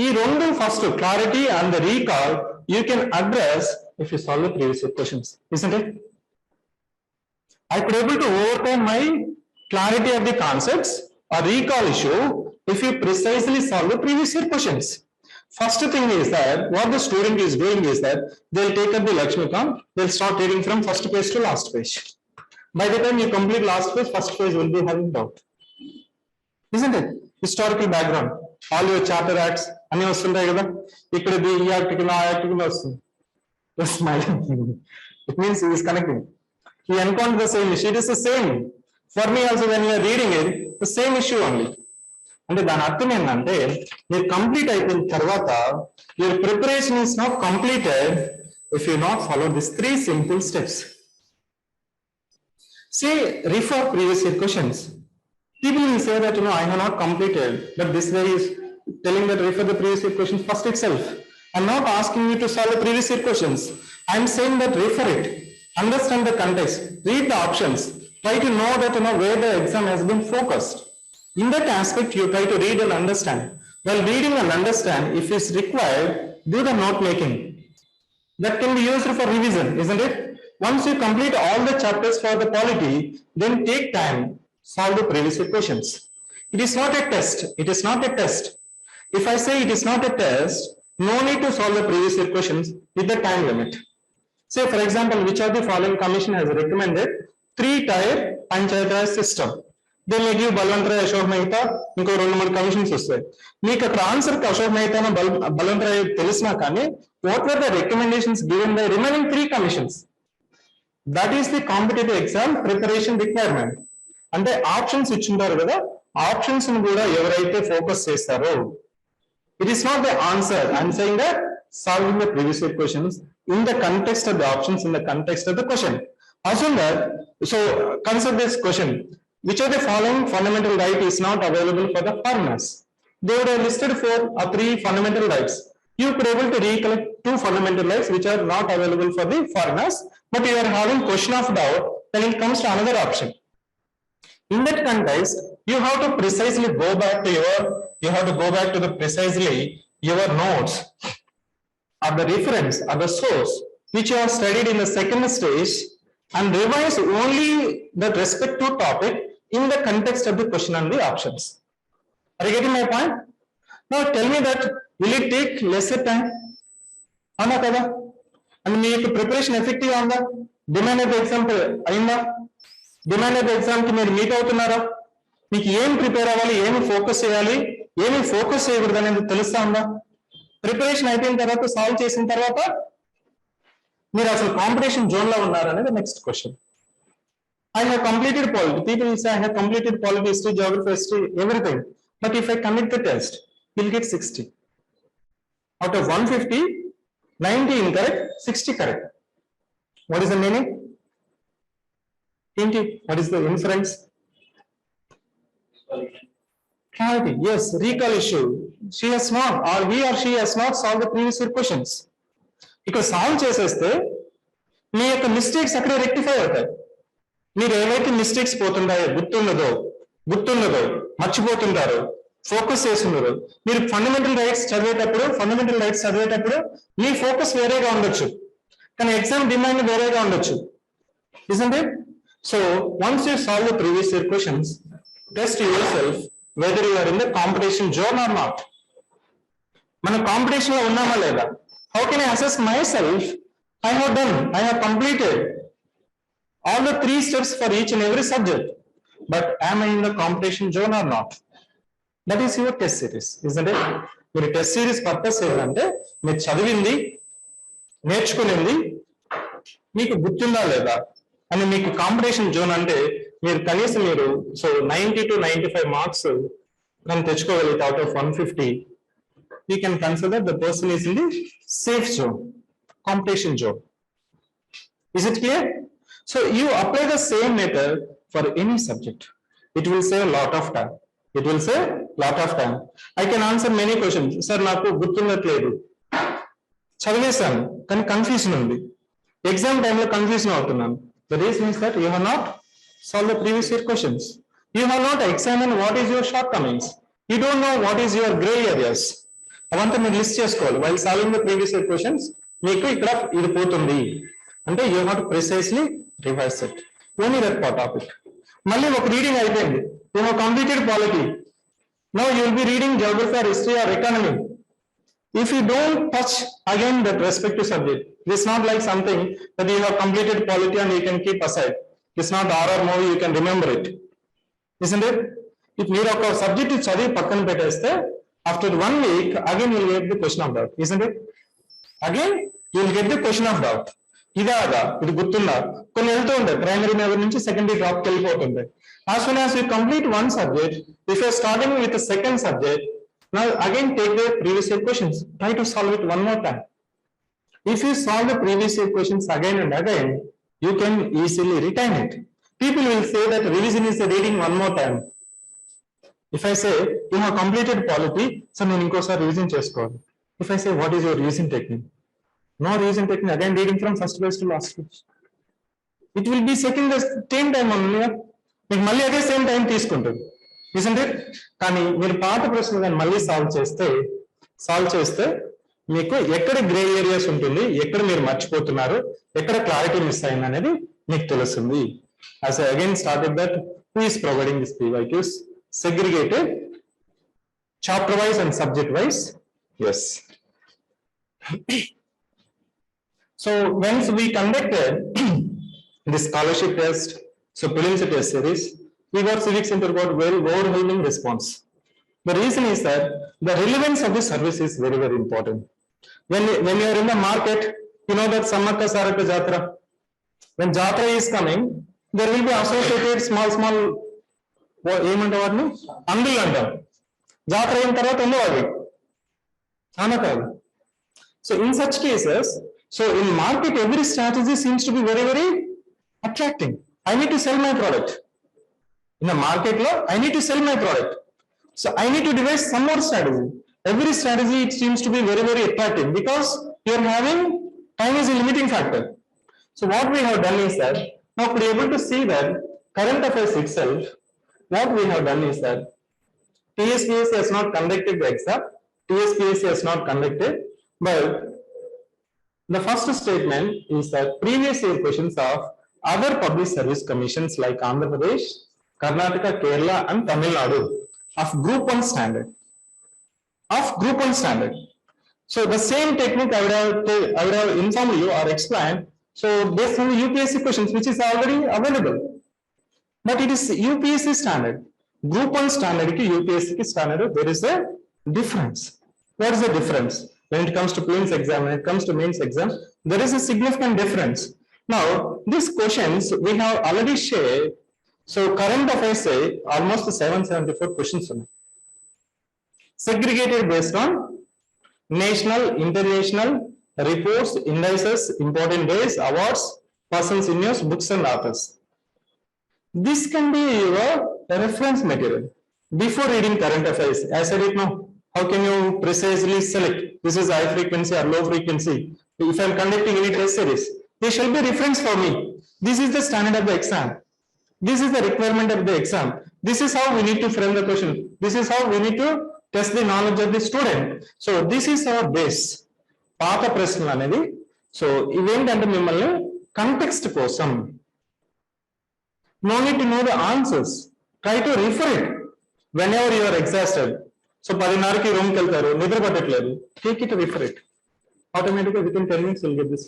ఈ రెండు first clarity and the recall you can address if you solve the previous questions isn't it I could able to overcome my clarity of the concepts or recall issue if you precisely solve the previous year questions. First thing is that what the student is doing is that they'll take up the Lakshmikant, they'll start reading from first page to last page. By the time you complete last page, first page will be having doubt. Isn't it? Historical background, all your charter acts, and you could be article, just smiling. It means he is connecting. He encountered the same issue. It is the same. For me also when you are reading it, the same issue only. అంటే దాని అర్థం ఏంటంటే మీరు complete అయిపోయిన తర్వాత your preparation is not completed if you not follow this 3 simple steps say refer previous year questions people will say that I have not completed but this way is telling that refer the previous year questions first itself. I'm not asking you to solve the previous year questions. I'm saying that refer it, understand the context, read the options, try to know that where the exam has been focused. In that aspect, you try to read and understand. While reading and understand, if it's required, do the note making. That can be used for revision, isn't it? Once you complete all the chapters for the polity, then take time, solve the previous year questions. It is not a test. It is not a test. If I say it is not a test, no need to solve the previous year questions with the time limit. Say, for example, which of the following commission has recommended 3-tier panchayat raj system? They may give Balwant Rai, Ashok Mehta, ఇంకో 2-3 commissions వస్తాయి మీకు అక్కడ answer కి అశోక్ మెహతా బల్వంత్ రాయ్ తెలిసినా కానీ what were the recommendations given by remaining 3 commissions that is the competitive exam preparation requirement అంటే options ఇచ్చింటారు కదా ఆప్షన్స్ ని కూడా ఎవరైతే ఫోకస్ చేస్తారో it is not the answer I'm saying that solving the previous year questions in the context of the options, in the context of the question. Assume that, so consider this question, which of the following fundamental right is not available for the foreigners? They would have listed 4 or 3 fundamental rights. You could able to recollect two fundamental rights which are not available for the foreigners, but you are having question of doubt, then it comes to another option. In that context, you have to precisely go back to the precisely your notes or the reference or the source which you have studied in the second stage and revise only that respective topic in the context of the question and the options. Are you getting my point? Now tell me that will it take lesser time? Ana kada? And make preparation effective on the demand of the example ayinda? Demand of the exam ki meer meet avutunnara? మీకు ఏం prepare అవ్వాలి, ఏమి focus చేయాలి, ఏమి focus చేయకూడదు అనేది తెలుస్తా ఉందా? ప్రిపరేషన్ అయిపోయిన తర్వాత సాల్వ్ చేసిన తర్వాత మీరు అసలు కాంపిటీషన్ జోన్ లో ఉన్నారు అనేది next question. I have completed polity. People will say I have completed polity, history, geography, history, everything. But if I commit the test, you'll get 60. Out of 150, 90 incorrect, 60 correct. What is the meaning? What is the inference? Clarity. Yes, recall issue. She has not, or he or she has not solved the previous year questions. Because solve చేసేస్తే మీ యొక్క mistakes అక్కడ rectify అవుతాయి. మీరు ఏవైతే mistakes పోతుంటాయో గుర్తుండదో మర్చిపోతుంటారో focus చేస్తున్నారు. మీరు fundamental rights చదివేటప్పుడు మీ focus వేరేగా ఉండొచ్చు, కానీ ఎగ్జామ్ డిమాండ్ వేరేగా ఉండొచ్చు. Isn't it? So once you solve the previous year questions, test yourself whether you are in the competition zone or not. మనం కాంపిటీషన్ లో ఉన్నామా లేదా? How can I assess myself? I have completed all the 3 steps for each and every subject, but am I in the competition zone or not? That is your test series, isn't it? మీరు test series purpose ఏంటంటే మీరు చదివింది నేర్చుకునింది మీకు గుర్తుందా లేదా అని. మీకు competition zone అంటే మీరు కనీసం మీరు 90 to 95 మార్క్స్ మనం తెచ్చుకోగలిగితే out of 150, we can consider the person is in the safe zone, competition zone. Is it clear? So you apply the same method for any subject. It will save a lot of time. I can answer many questions. Sir, నాకు గుర్తుండట్లేదు, చదివేశాను కానీ confusion ఉంది, exam టైంలో confusion అవుతున్నాను. The reason is that you have not solved the previous year questions. You have not examined what is your shortcomings. You don't know what is your gray areas. అవంతా మీరు list చేసుకోవాలి. While solving the previous year questions మీకు ఇక్కడ ఇది పోతుంది అంటే you have to precisely revise it only that topic. మళ్ళీ ఒక రీడింగ్ అయిపోయింది, you have completed polity. Now you will be reading geography or history or economy. If you don't touch again that respective subject, it is not like something that you have completed polity and you can keep aside. It's not horror movie, you can remember it. Isn't it? If you have a subject చదివి పక్కన పెట్టేస్తే after 1 week again you will get the question of doubt. Isn't it? Again you will get the question of doubt. ఇదాగా ఇది గుర్తుందా? కొన్ని వెళ్తూ ఉంటాయి, primary level నుంచి secondary drop వెళ్ళిపోతుంటాయి. As soon as you complete one subject, if you are starting with the second subject, now again take the previous year questions, try to solve it one more time. If you solve the previous year questions again and again, you can easily retain it. People will say that revision is the reading one more time. If I say you have completed polity, so నేను ఇంకోసారి revision చేసుకోవాలి. If I say what is your revision technique? No revision technique, again reading from first page to last page. It will be taking the same time only. మీకు మళ్ళీ అదే same time తీసుకుంటుంది. Isn't it? కానీ మీరు పాత ప్రశ్నలను మళ్ళీ solve చేస్తే మీకు ఎక్కడ గ్రే ఏరియాస్ ఉంటుంది, ఎక్కడ మీరు మర్చిపోతున్నారు, ఎక్కడ క్లారిటీ మిస్ అయింది అనేది మీకు తెలుస్తుంది. As I again started that, who is providing this PYQs? Segregated, chapter wise and subject wise. Yes. So once we conducted the scholarship test, so prelims test series, we got civics center got very overwhelming response. The reason is that the relevance of the service is very, very important. When you are in the market, you know that Samakka Saraka Jatra. When Jatra is coming, there will be associated small ఏమంటారు అంగులు అంటాం. జాతర అయిన తర్వాత ఉండవు అవి, చాలా కాదు. So in such cases, so in market every strategy seems to be very, very attracting. I need to sell my product. In the market law, I need to sell my product. So I need to devise some more strategy. Every strategy, it seems to be very, very attractive because you are having time is a limiting factor. So what we have done is that, now to be able to see that current affairs itself, what we have done is that TSPSC has not conducted the exam, TSPSC has not conducted, but the first statement is that previous year questions of other public service commissions like Andhra Pradesh, Karnataka, Kerala and Tamil Nadu of Group 1 standard. Of Group 1 standard. So the same technique I would have informed you or explained. So based on the UPSC questions which is already available. But it is UPSC standard. Group 1 standard to UPSC standard, there is a difference. What is the difference? When it comes to prelims exam, when it comes to mains exam, there is a significant difference. Now, these questions we have already shared. So current affairs say almost 774 questions. Segregated based on national, international, reports, indices, important days, awards, persons in news, books and authors. This can be your reference material before reading current affairs. I said it now. How can you precisely select this is high frequency or low frequency? If I am conducting any test series, they shall be reference for me. This is the standard of the exam. This is the requirement of the exam. This is how we need to frame the question. This is how we need to test the knowledge of the student. So this is our base. Path prashnala anedi. So event and mimmalni context kosam. No need to know the answers. Try to refer it whenever you are exhausted. So 10:00 room keltaru, nidra pattaledu. Take it, refer it. Automatically within 10 minutes you'll get this.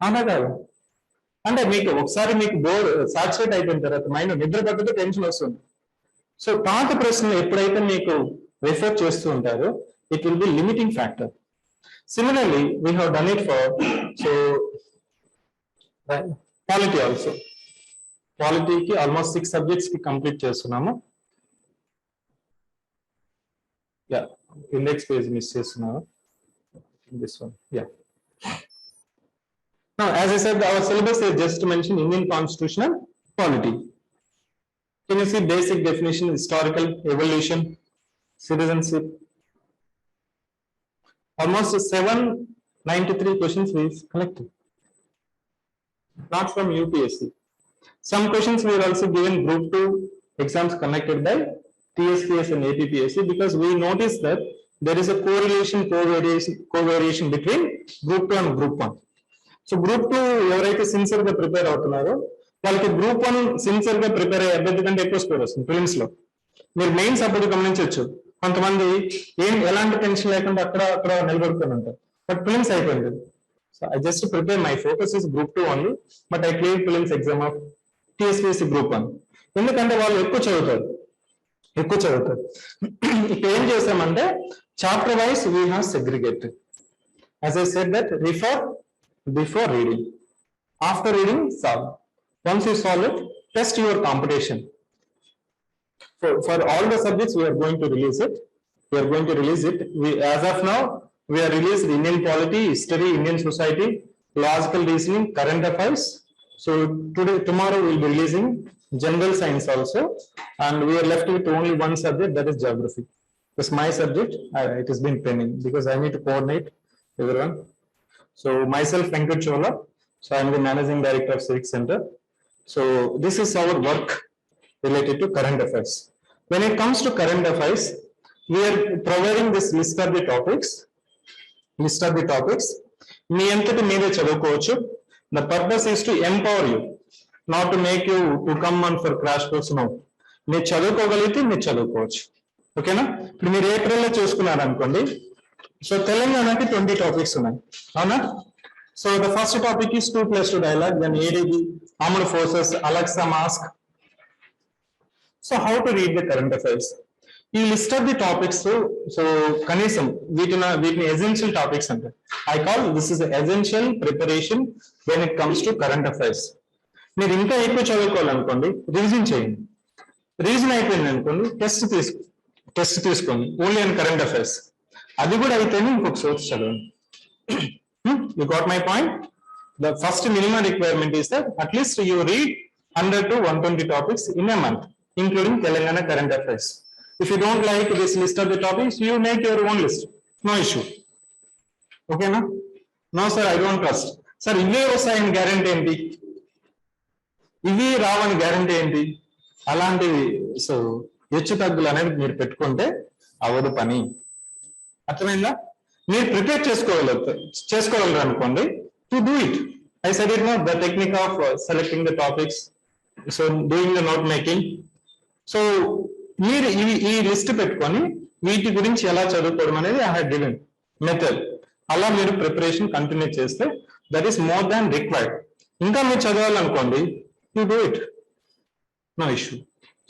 Anaga. అంటే మీకు ఒకసారి మీకు bore satisfied అయిపోయిన తర్వాత mind నిద్ర పట్టదు, tension వస్తుంది. So పాత ప్రశ్నలు ఎప్పుడైతే మీకు రిఫర్ చేస్తూ ఉంటారో it will be limiting factor. Similarly we have done it for so polity also. పాలిటీకి ఆల్మోస్ట్ 6 సబ్జెక్ట్స్ కి కంప్లీట్ చేస్తున్నాము. యా ఇండెక్స్ పేజ్ మిస్ చేస్తున్నాను. This one yeah. Now, as I said, our syllabus is just to mention Indian Constitution and polity. Can you see basic definition, historical, evolution, citizenship? Almost 793 questions we collected. Not from UPSC. Some questions were also given Group 2 exams conducted by TSPS and APPSC because we noticed that there is a covariation between Group 2 and Group 1. So group 2 ఎవరైతే sincere గా prepare అవుతున్నారో వాళ్ళకి group 1 sincere గా prepare అయ్యే అభ్యర్థి కంటే ఎక్కువ score వస్తుంది ప్రిలిమ్స్ లో. మీరు మెయిన్స్ అప్పుడు గమనించవచ్చు, కొంతమంది ఎలాంటి టెన్షన్ లేకుండా అక్కడ నిలబడుకొని ఉంటారు, బట్ ప్రిలిమ్స్ అయిపోయింది. So I just prepare my focus is group 2 only, but I clear prelims exam of TSPSC group 1. ఎందుకంటే వాళ్ళు ఎక్కువ చదువుతారు. ఇప్పుడు ఏం చేసామంటే chapter wise we have segregated. As I said that refer before reading, after reading solve. Once you solve it, test your computation. For all the subjects we are going to release it. As of now we are released Indian polity, history, Indian society, logical reasoning, current affairs. So tomorrow we will be releasing general science also, and we are left with only one subject, that is geography. That's my subject. It has been pending because I need to coordinate everyone. So myself Venkat Chola, so I am the managing director of Civic Center. So this is our work related to current affairs. When it comes to current affairs, we are providing this list of the topics. మీ అంతటి మీరే చదువుకోవచ్చు. The purpose is to empower you, not to make you to come on for crash course. No, మీరు చదువుకోగలిగితే మీరు చదువుకోవచ్చు. ఓకేనా? ఇప్పుడు మీరు ఏప్రిల్లో చూసుకున్నారు అనుకోండి. సో తెలంగాణకి 20 టాపిక్స్ ఉన్నాయి, అవునా? So the first topic is 2+2 dialogue, then ADB, armed forces, Alexa mask. So how to read the current affairs? ఈ list of the topics, so కనీసం వీటిని ఎసెన్షియల్ టాపిక్స్ అంటారు. I call this is essential preparation when it comes to current affairs. మీరు ఇంకా ఎక్కువ చదువుకోవాలనుకోండి, revision చేయండి. Revision అయిపోయింది అనుకోండి, టెస్ట్ తీసుకోండి ఓన్లీ ఆన్ కరెంట్ అఫైర్స్. అది కూడా అయితేనే ఇంకొక సోర్స్ చదవండి. You got my point? The first minimum requirement is that at least you read 100 to 120 topics in a month, including Telangana current affairs. If you don't like this list of the topics, you make your own list. No issue. Okay, na? No, sir, I don't trust. Sir, ఇవే వస్తాయని guarantee ఏంటి? ఇవి రావని guarantee ఏంటి? అలాంటివి so హెచ్చు తగ్గులు అనేది మీరు పెట్టుకుంటే అవదు పని. అర్థమైందా? మీరు ప్రిపేర్ చేసుకోగలరు అనుకోండి to do it. I said it now, the technique of selecting the topics, so doing the note making. So మీరు ఈ లిస్ట్ పెట్టుకొని వీటి గురించి ఎలా చదువుకోవడం అనేది I had given మెథడ్. అలా మీరు ప్రిపరేషన్ కంటిన్యూ చేస్తే that is more than required. ఇంకా మీరు చదవాలనుకోండి you do it, no issue.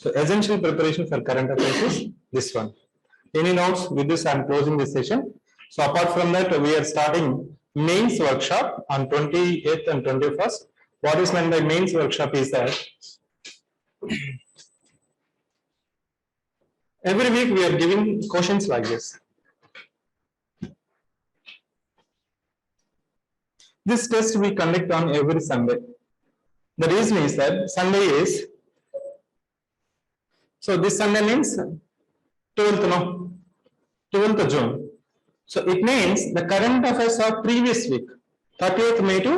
So essential preparation for current affairs is this one. Any notes? With this, I am closing this session. So apart from that, we are starting mains workshop on 28th and 21st. What is meant by mains workshop is that every week we are giving questions like this. This test we conduct on every Sunday. The reason is that Sunday is, so this Sunday means 12th, no? 12th June. So it means the current affairs of previous week, 30th May to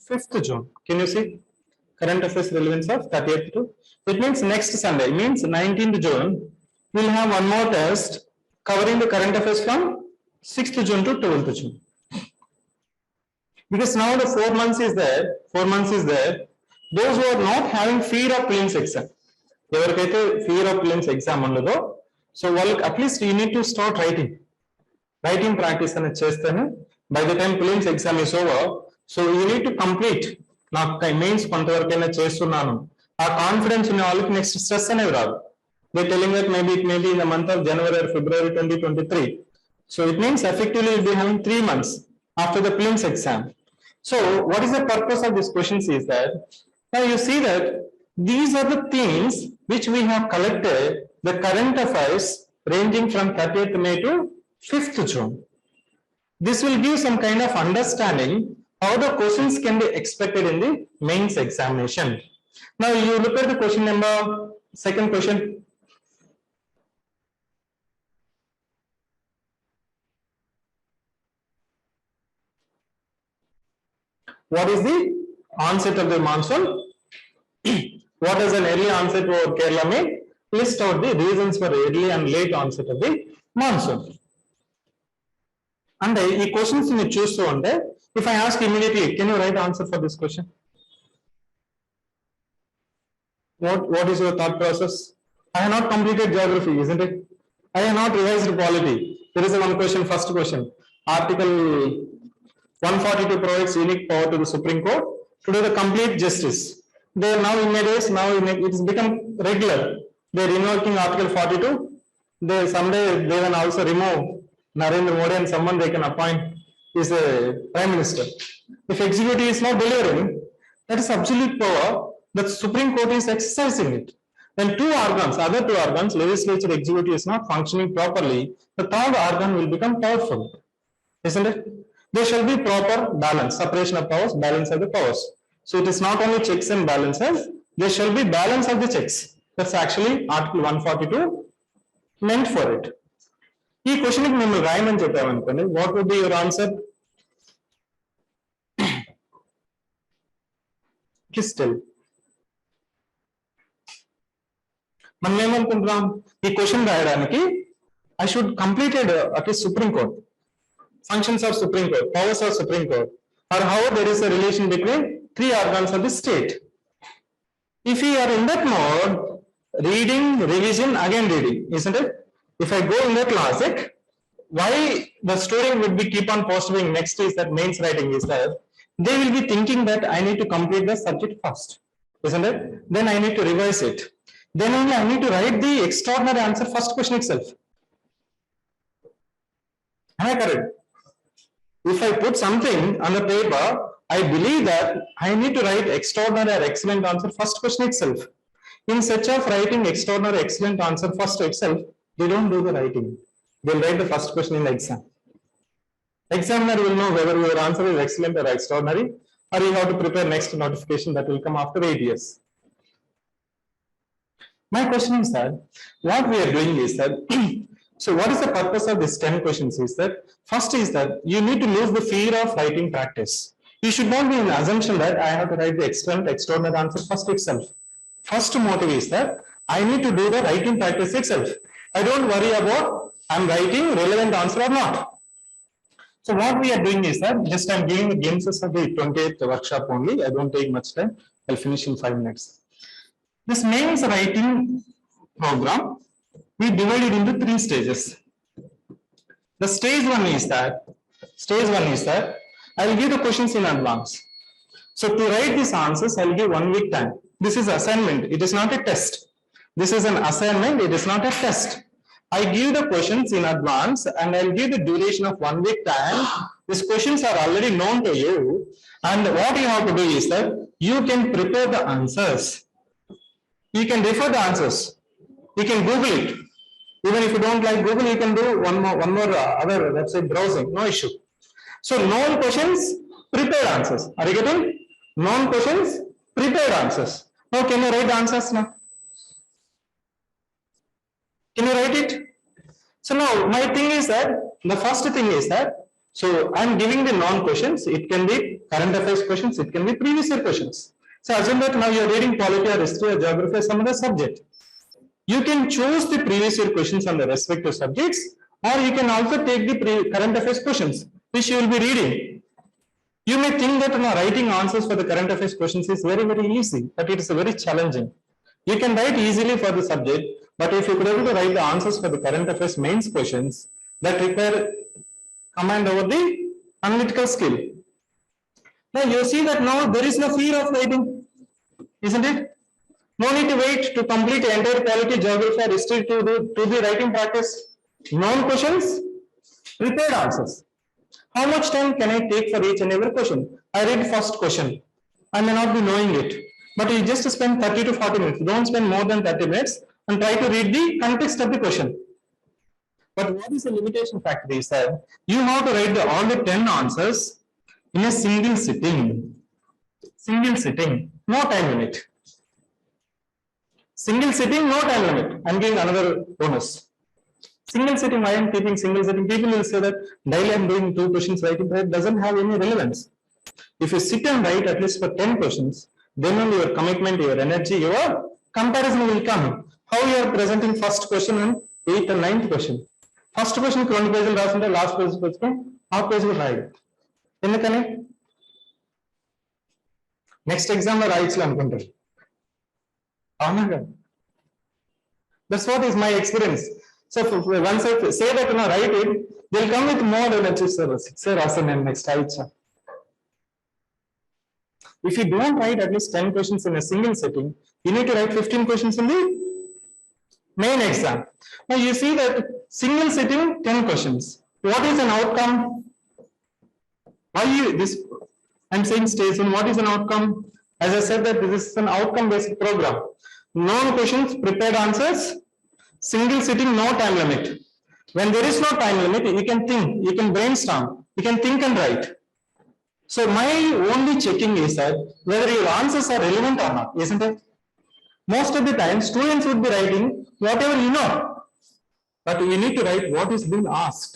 5th June. Can you see? Current affairs relevance of 30th to, it means next Sunday, means 19th June, we'll have one more test covering the current affairs from 6th June to 12th June. Because now the 4 months is there, 4 months is there, those who are not having fear of prelims exam, ఎవరికైతే fear of prelims exam ఉండదో, so వాళ్ళకి at least you need to start writing practice అనేది చేస్తేనే by the time prelims exam is over, so you need to complete. నాకు mains కొంతవరకైనా చేస్తున్నాను ఆ confidence ఉన్న వాళ్ళకి నెక్స్ట్ స్ట్రెస్ అనేది రాదు. They telling that maybe it may be in the month of January or February 2023. So it means effectively we'll be having 3 months after the prelims exam. So what is the purpose of these questions is that now you see that these are the things which we have collected, the current affairs ranging from 30th May to 5th June. This will give some kind of understanding how the questions can be expected in the mains examination. Now you look at the question number, second question. What is the onset of the monsoon? What does an early onset over Kerala mean? List out the reasons for early and late onset of the monsoon. And ఈ questions మీరు చూస్తూ ఉంటే if I ask immediately, can you write answer for this question? What is your thought process? I have not completed geography, isn't it? I have not revised polity. There is one question, first question. Article 142 provides unique power to the Supreme Court to do the complete justice. They are now in nowadays, it has become regular. They are invoking Article 42. They someday they can also remove Narendra Modi and someone they can appoint is a prime minister. If executive is not delivering, that is absolute power. The Supreme Court is exercising it. When other two organs, legislature, executive is not functioning properly, the third organ will become powerful, isn't it? There shall be proper balance, separation of powers, balance of the powers. So it is not only checks and balances, there shall be balance of the checks. That's actually Article 142 meant for it. ఈ question కి మిమ్మల్ని రాయమని చెప్పామనుకోండి, what would be your answer? Crystal. మనం ఏమనుకుంటున్నాం, ఈ question రాయడానికి I should completed at least supreme court, functions of Supreme Court, powers of Supreme Court, or how there is a relation between 3 organs of the state. If you are in that mode, reading, revision, again reading, isn't it? If I go in that logic, why the student would be keep on postponing next is that mains writing is that they will be thinking that I need to complete the subject first, isn't it? Then I need to revise it. Then only I need to write the extraordinary answer first question itself. Am I correct? If I put something on the paper, I believe that I need to write extraordinary or excellent answer first question itself. In search of writing extraordinary excellent answer first itself, they don't do the writing. They'll write the first question in the exam. Examiner will know whether your answer is excellent or extraordinary, or you have to prepare next notification that will come after 8 years. My question is that what we are doing is that So what is the purpose of this 10 questions is that, first is that you need to lose the fear of writing practice. You should not be in the assumption that I have to write the extraordinary answer first itself. First motive is that I need to do the writing practice itself. I don't worry about I'm writing relevant answer or not. So what we are doing is that just I'm giving the glimpses of the 28th workshop only. I don't take much time. I'll finish in 5 minutes. This mains writing program, we divide it into 3 stages. The stage one is that I will give the questions in advance. So to write these answers, I will give 1 week time. This is assignment. It is not a test. This is an assignment. It is not a test. I give the questions in advance and I'll give the duration of 1 week time. These questions are already known to you. And what you have to do is that you can prepare the answers. You can refer the answers. You can Google it. Even if you don't like Google, you can do one more other website browsing. No issue. So known questions, prepared answers. Are you getting? Known questions, prepared answers. Now can you write the answers now? Can you write it? So now my thing is that, the first thing is that, so I'm giving the known questions. It can be current affairs questions. It can be previous year questions. So assume that now you're reading polity or history or geography or some other subject. You can choose the previous year questions on the respective subjects, or you can also take the current affairs questions, which you will be reading. You may think that writing answers for the current affairs questions is very, very easy, but it is very challenging. You can write easily for the subject, but if you could able to write the answers for the current affairs mains questions, that require command over the analytical skill. Now you see that now there is no fear of writing, isn't it? No need to wait to complete the entire polity, geography, or history to the writing practice. Known questions, prepared answers. How much time can I take for each and every question? I read first question. I may not be knowing it, but you just spend 30 to 40 minutes. Don't spend more than 30 minutes and try to read the context of the question. But what is the limitation factor is that you have to write all the 10 answers in a single sitting. Single sitting, no time limit. Single sitting, no time limit. I'm giving another bonus. Single sitting, why I'm keeping single sitting? People will say that daily I'm doing 2 questions writing, but it doesn't have any relevance. If you sit and write at least for 10 questions, then only your commitment, your energy, your comparison will come. How you are presenting first question and 8th and 9th question. First question 20 pages రాస్తుంటే last page half page will write. ఎందుకని? Next exam లో రాయొచ్చు అనుకుంటారు. అవునా కదా? That's what is my experience. So once I say that write it, they'll come with more energy. Sir, రాస్తాను next రాయొచ్చా? If you don't write at least 10 questions in a single sitting, you need to write 15 questions in the main exam. Now you see that single sitting 10 questions. What is an outcome? Why this? I'm saying stage 1. What is an outcome? As I said that this is an outcome-based program. Known questions, prepared answers. Single sitting, no time limit. When there is no time limit, you can think, you can brainstorm, you can think and write. So my only checking is that whether your answers are relevant or not, isn't it? Most of the time, students would be writing whatever you know, but you need to write what is being asked.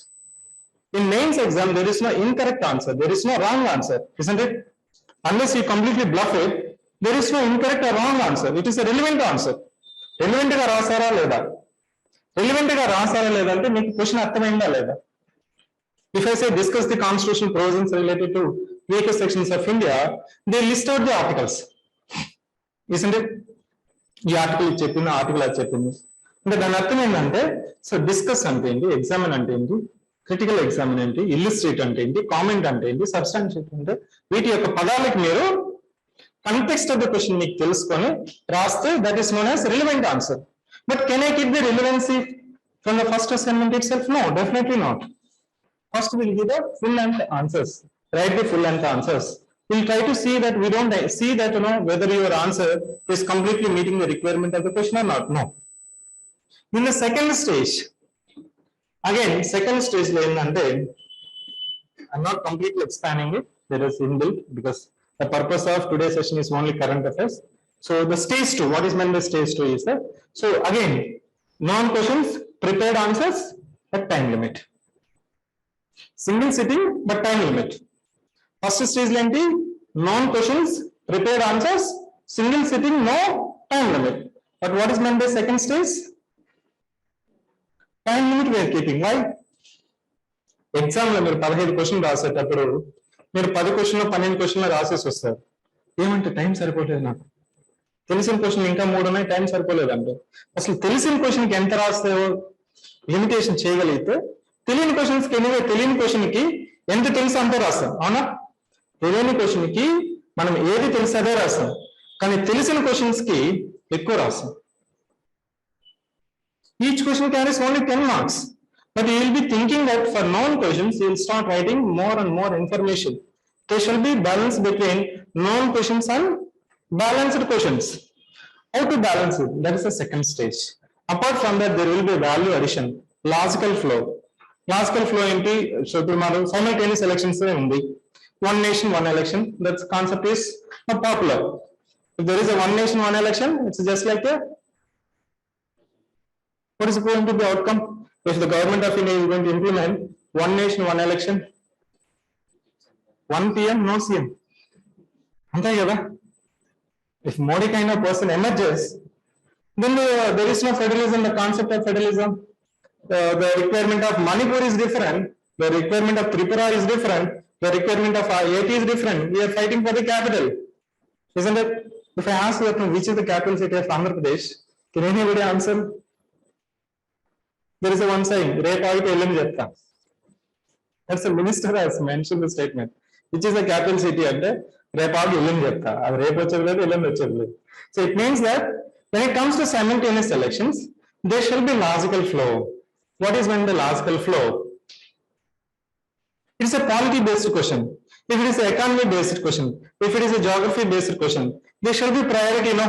In mains exam, there is no incorrect answer, there is no wrong answer, isn't it? Unless you completely bluff it, there is no incorrect or wrong answer. It is a relevant answer. Relevant ga rasara leda? Relevant ga rasara leda ante meeku question arthamainda leda? If I say discuss the constitutional provisions related to weaker sections of India, they list out the articles, isn't it? ఈ article చెప్పింది, article అది చెప్పింది. అంటే దాని అర్థం ఏంటంటే, so discuss అంటే ఏంటి, ఎగ్జామిన్ అంటే ఏంటి, క్రిటికల్ ఎగ్జామిన్ ఏంటి, ఇల్లుస్ట్రేట్ అంటే ఏంటి, కామెంట్ అంటే ఏంటి, సబ్స్టాన్షియేట్ అంటే, వీటి యొక్క పదాలకు మీరు కంటెక్స్ట్ ఆఫ్ ద క్వశ్చన్ మీకు తెలుసుకొని రాస్తే that is known as relevant answer. But can I keep the relevancy from the first assignment itself? No, definitely not. First we'll give the full length answers. Write the full length answers. We'll try to see that we don't see that whether your answer is completely meeting the requirement of the question or not. No. In the second stage, again second stage lo endante, I'm not completely expanding it. There is inbuilt because the purpose of today's session is only current affairs. So the stage 2, what is meant by stage 2 is that, so again, known questions, prepared answers, but time limit. Single sitting but time limit. First stage lenti non questions prepared answers, single sitting no time limit. But what is meant by second stage? Time limit we are keeping. Why? Exam లో మీరు 15 question రాసేటప్పుడు మీరు 10 క్వశ్చన్లు 12 క్వశ్చన్లు రాసేసి వస్తారు. ఏమంటే time సరిపోలేదు నాకు, తెలిసిన క్వశ్చన్ ఇంకా 3 ఉన్నాయి, టైం సరిపోలేదు అంటే. అసలు తెలిసిన క్వశ్చన్ కి ఎంత రాస్తావో లిమిటేషన్ చేయగలిగితే తెలియని క్వశ్చన్స్ కి ఎనివే తెలియని క్వశ్చన్ కి ఎంత తెలుసు అంతే రాస్తాం. అవునా? తెలియని క్వశ్చన్ కి మనం ఏది తెలుసు అదే రాస్తాం, కానీ తెలిసిన క్వశ్చన్స్ కి ఎక్కువ రాస్తాం. Each question carries only 10 marks. But you will be thinking that for known questions, you will start writing more and more information. There shall be balance between known questions and balanced questions. How to balance it? That is the second stage. Apart from that, there will be value addition, logical flow. Logical flow into simultaneous elections. One nation, one election. That concept is not popular. If there is a one nation, one election, it's just like a. What is going to be the outcome? If the government of India is going to implement one nation, one election, one PM, no CM. If Modi kind of person emerges, then there is no federalism, the concept of federalism. The requirement of Manipur is different, the requirement of Tripura is different, the requirement of AP is different. We are fighting for the capital. Isn't it? If I ask you which is the capital city of Andhra Pradesh, can anybody answer? There is a one saying, that's the minister has mentioned the statement. Which is the capital city? So it means that when it comes to simultaneous elections, there shall be logical flow. What is meant by logical flow? It's a polity based question. If it is an economy based question, if it is a geography based question, there shall be priority, no?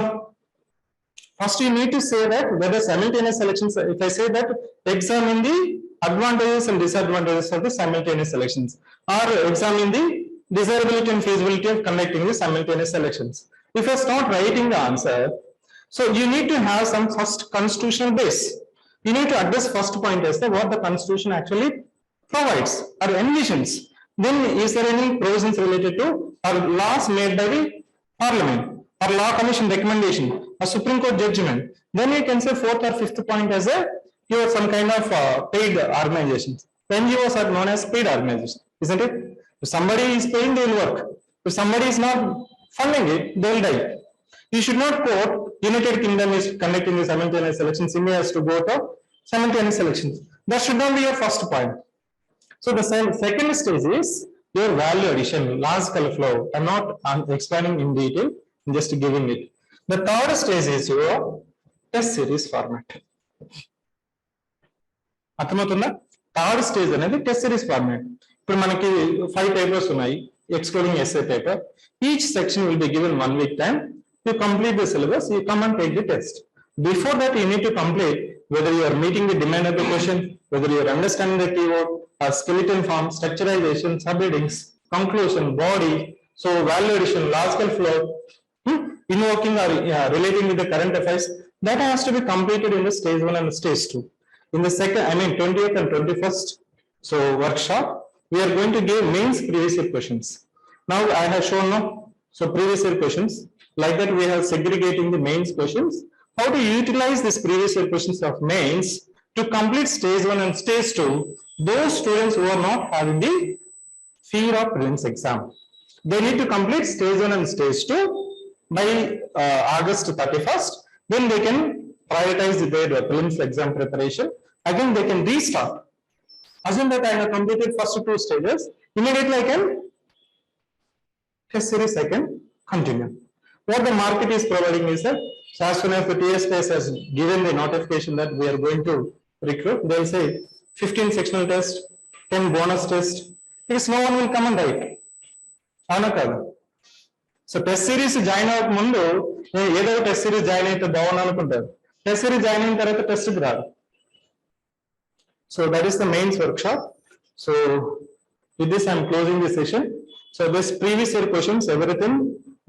First, you need to say that whether simultaneous elections, if I say that examine the advantages and disadvantages of the simultaneous elections, or examine the desirability and feasibility of conducting the simultaneous elections. If I start writing the answer, so you need to have some first constitutional base. You need to address first point as to what the constitution actually provides or envisions. Then is there any provisions related to or laws made by the parliament? Or law commission recommendation, a Supreme Court judgment, then you can say fourth or fifth point as a you are some kind of paid organizations. NGOs are known as paid organizations, isn't it? If somebody is paying, they will work. If somebody is not funding it, they will die. You should not quote United Kingdom is conducting the simultaneous elections, India has to go to simultaneous elections. That should not be your first point. So the second stage is your value addition, logical flow. I'm not explaining in detail. Just giving it. The third stage is your test series format. అర్థమవుతుందా? Third stage అనేది test series format. ఇప్పుడు మనకి 5 papers ఉన్నాయి, excluding essay paper. Each section will be given 1 week time. You complete the syllabus, you come and take the test. Before that, you need to complete whether you are meeting the demand of the question, whether you are understanding the keyword, or skeleton form, structuralization, subheadings, conclusion, body, so value addition, logical flow, invoking or relating with the current affairs, that has to be completed in the stage 1 and stage 2. In the second, 20th and 21st, so workshop, we are going to give mains previous year questions. Now I have shown now, so previous year questions, like that we have segregating the mains questions, how to utilize this previous year questions of mains to complete stage 1 and stage 2, those students who are not having the fear of prelims exam. They need to complete stage 1 and stage 2 by August 31st, then they can prioritize their prelims exam preparation. Again, they can restart. Assume that I have completed first 2 stages, immediately I can test series, I can continue. What the market is providing is that, so as soon as the TSPS has given the notification that we are going to recruit, they will say 15 sectional test, 10 bonus test, because no one will come and write. So test series join out mundu edo test series join aithe bavana anukuntaru, test series join ayin tarvata test ki raadu. So that is the mains workshop. So with this I am closing the session. So this previous year questions, everything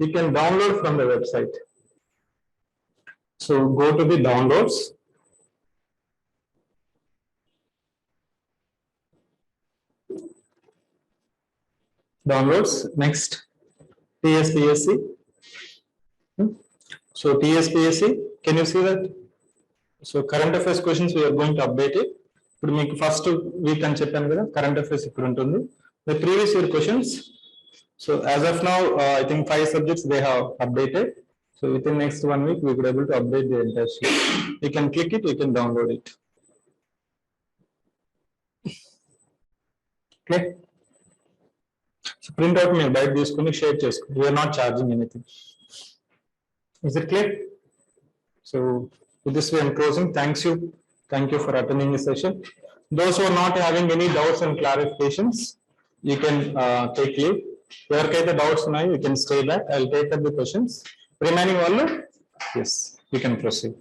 you can download from the website. So go to the downloads. downloads. Next, TSPSC. So TSPSC, can you see that? So current affairs questions we are going to update it. ఇప్పుడు మీకు first week అని చెప్పాను కదా, current affairs ఇక్కడ ఉంటుంది. The previous year questions. So as of now, I think 5 subjects they have updated. So within next 1 week, we could able to update the entire sheet. You can click it, you can download it. Okay. So print out me by this share chest. We are not charging anything. Is it clear? So with this way I'm closing. Thank you for attending the session. Those who are not having any doubts and clarifications, you can take leave. ఎవరికైతే doubts ఉన్నాయో, you can stay back. I'll take up the questions. Remaining all, yes, you can proceed.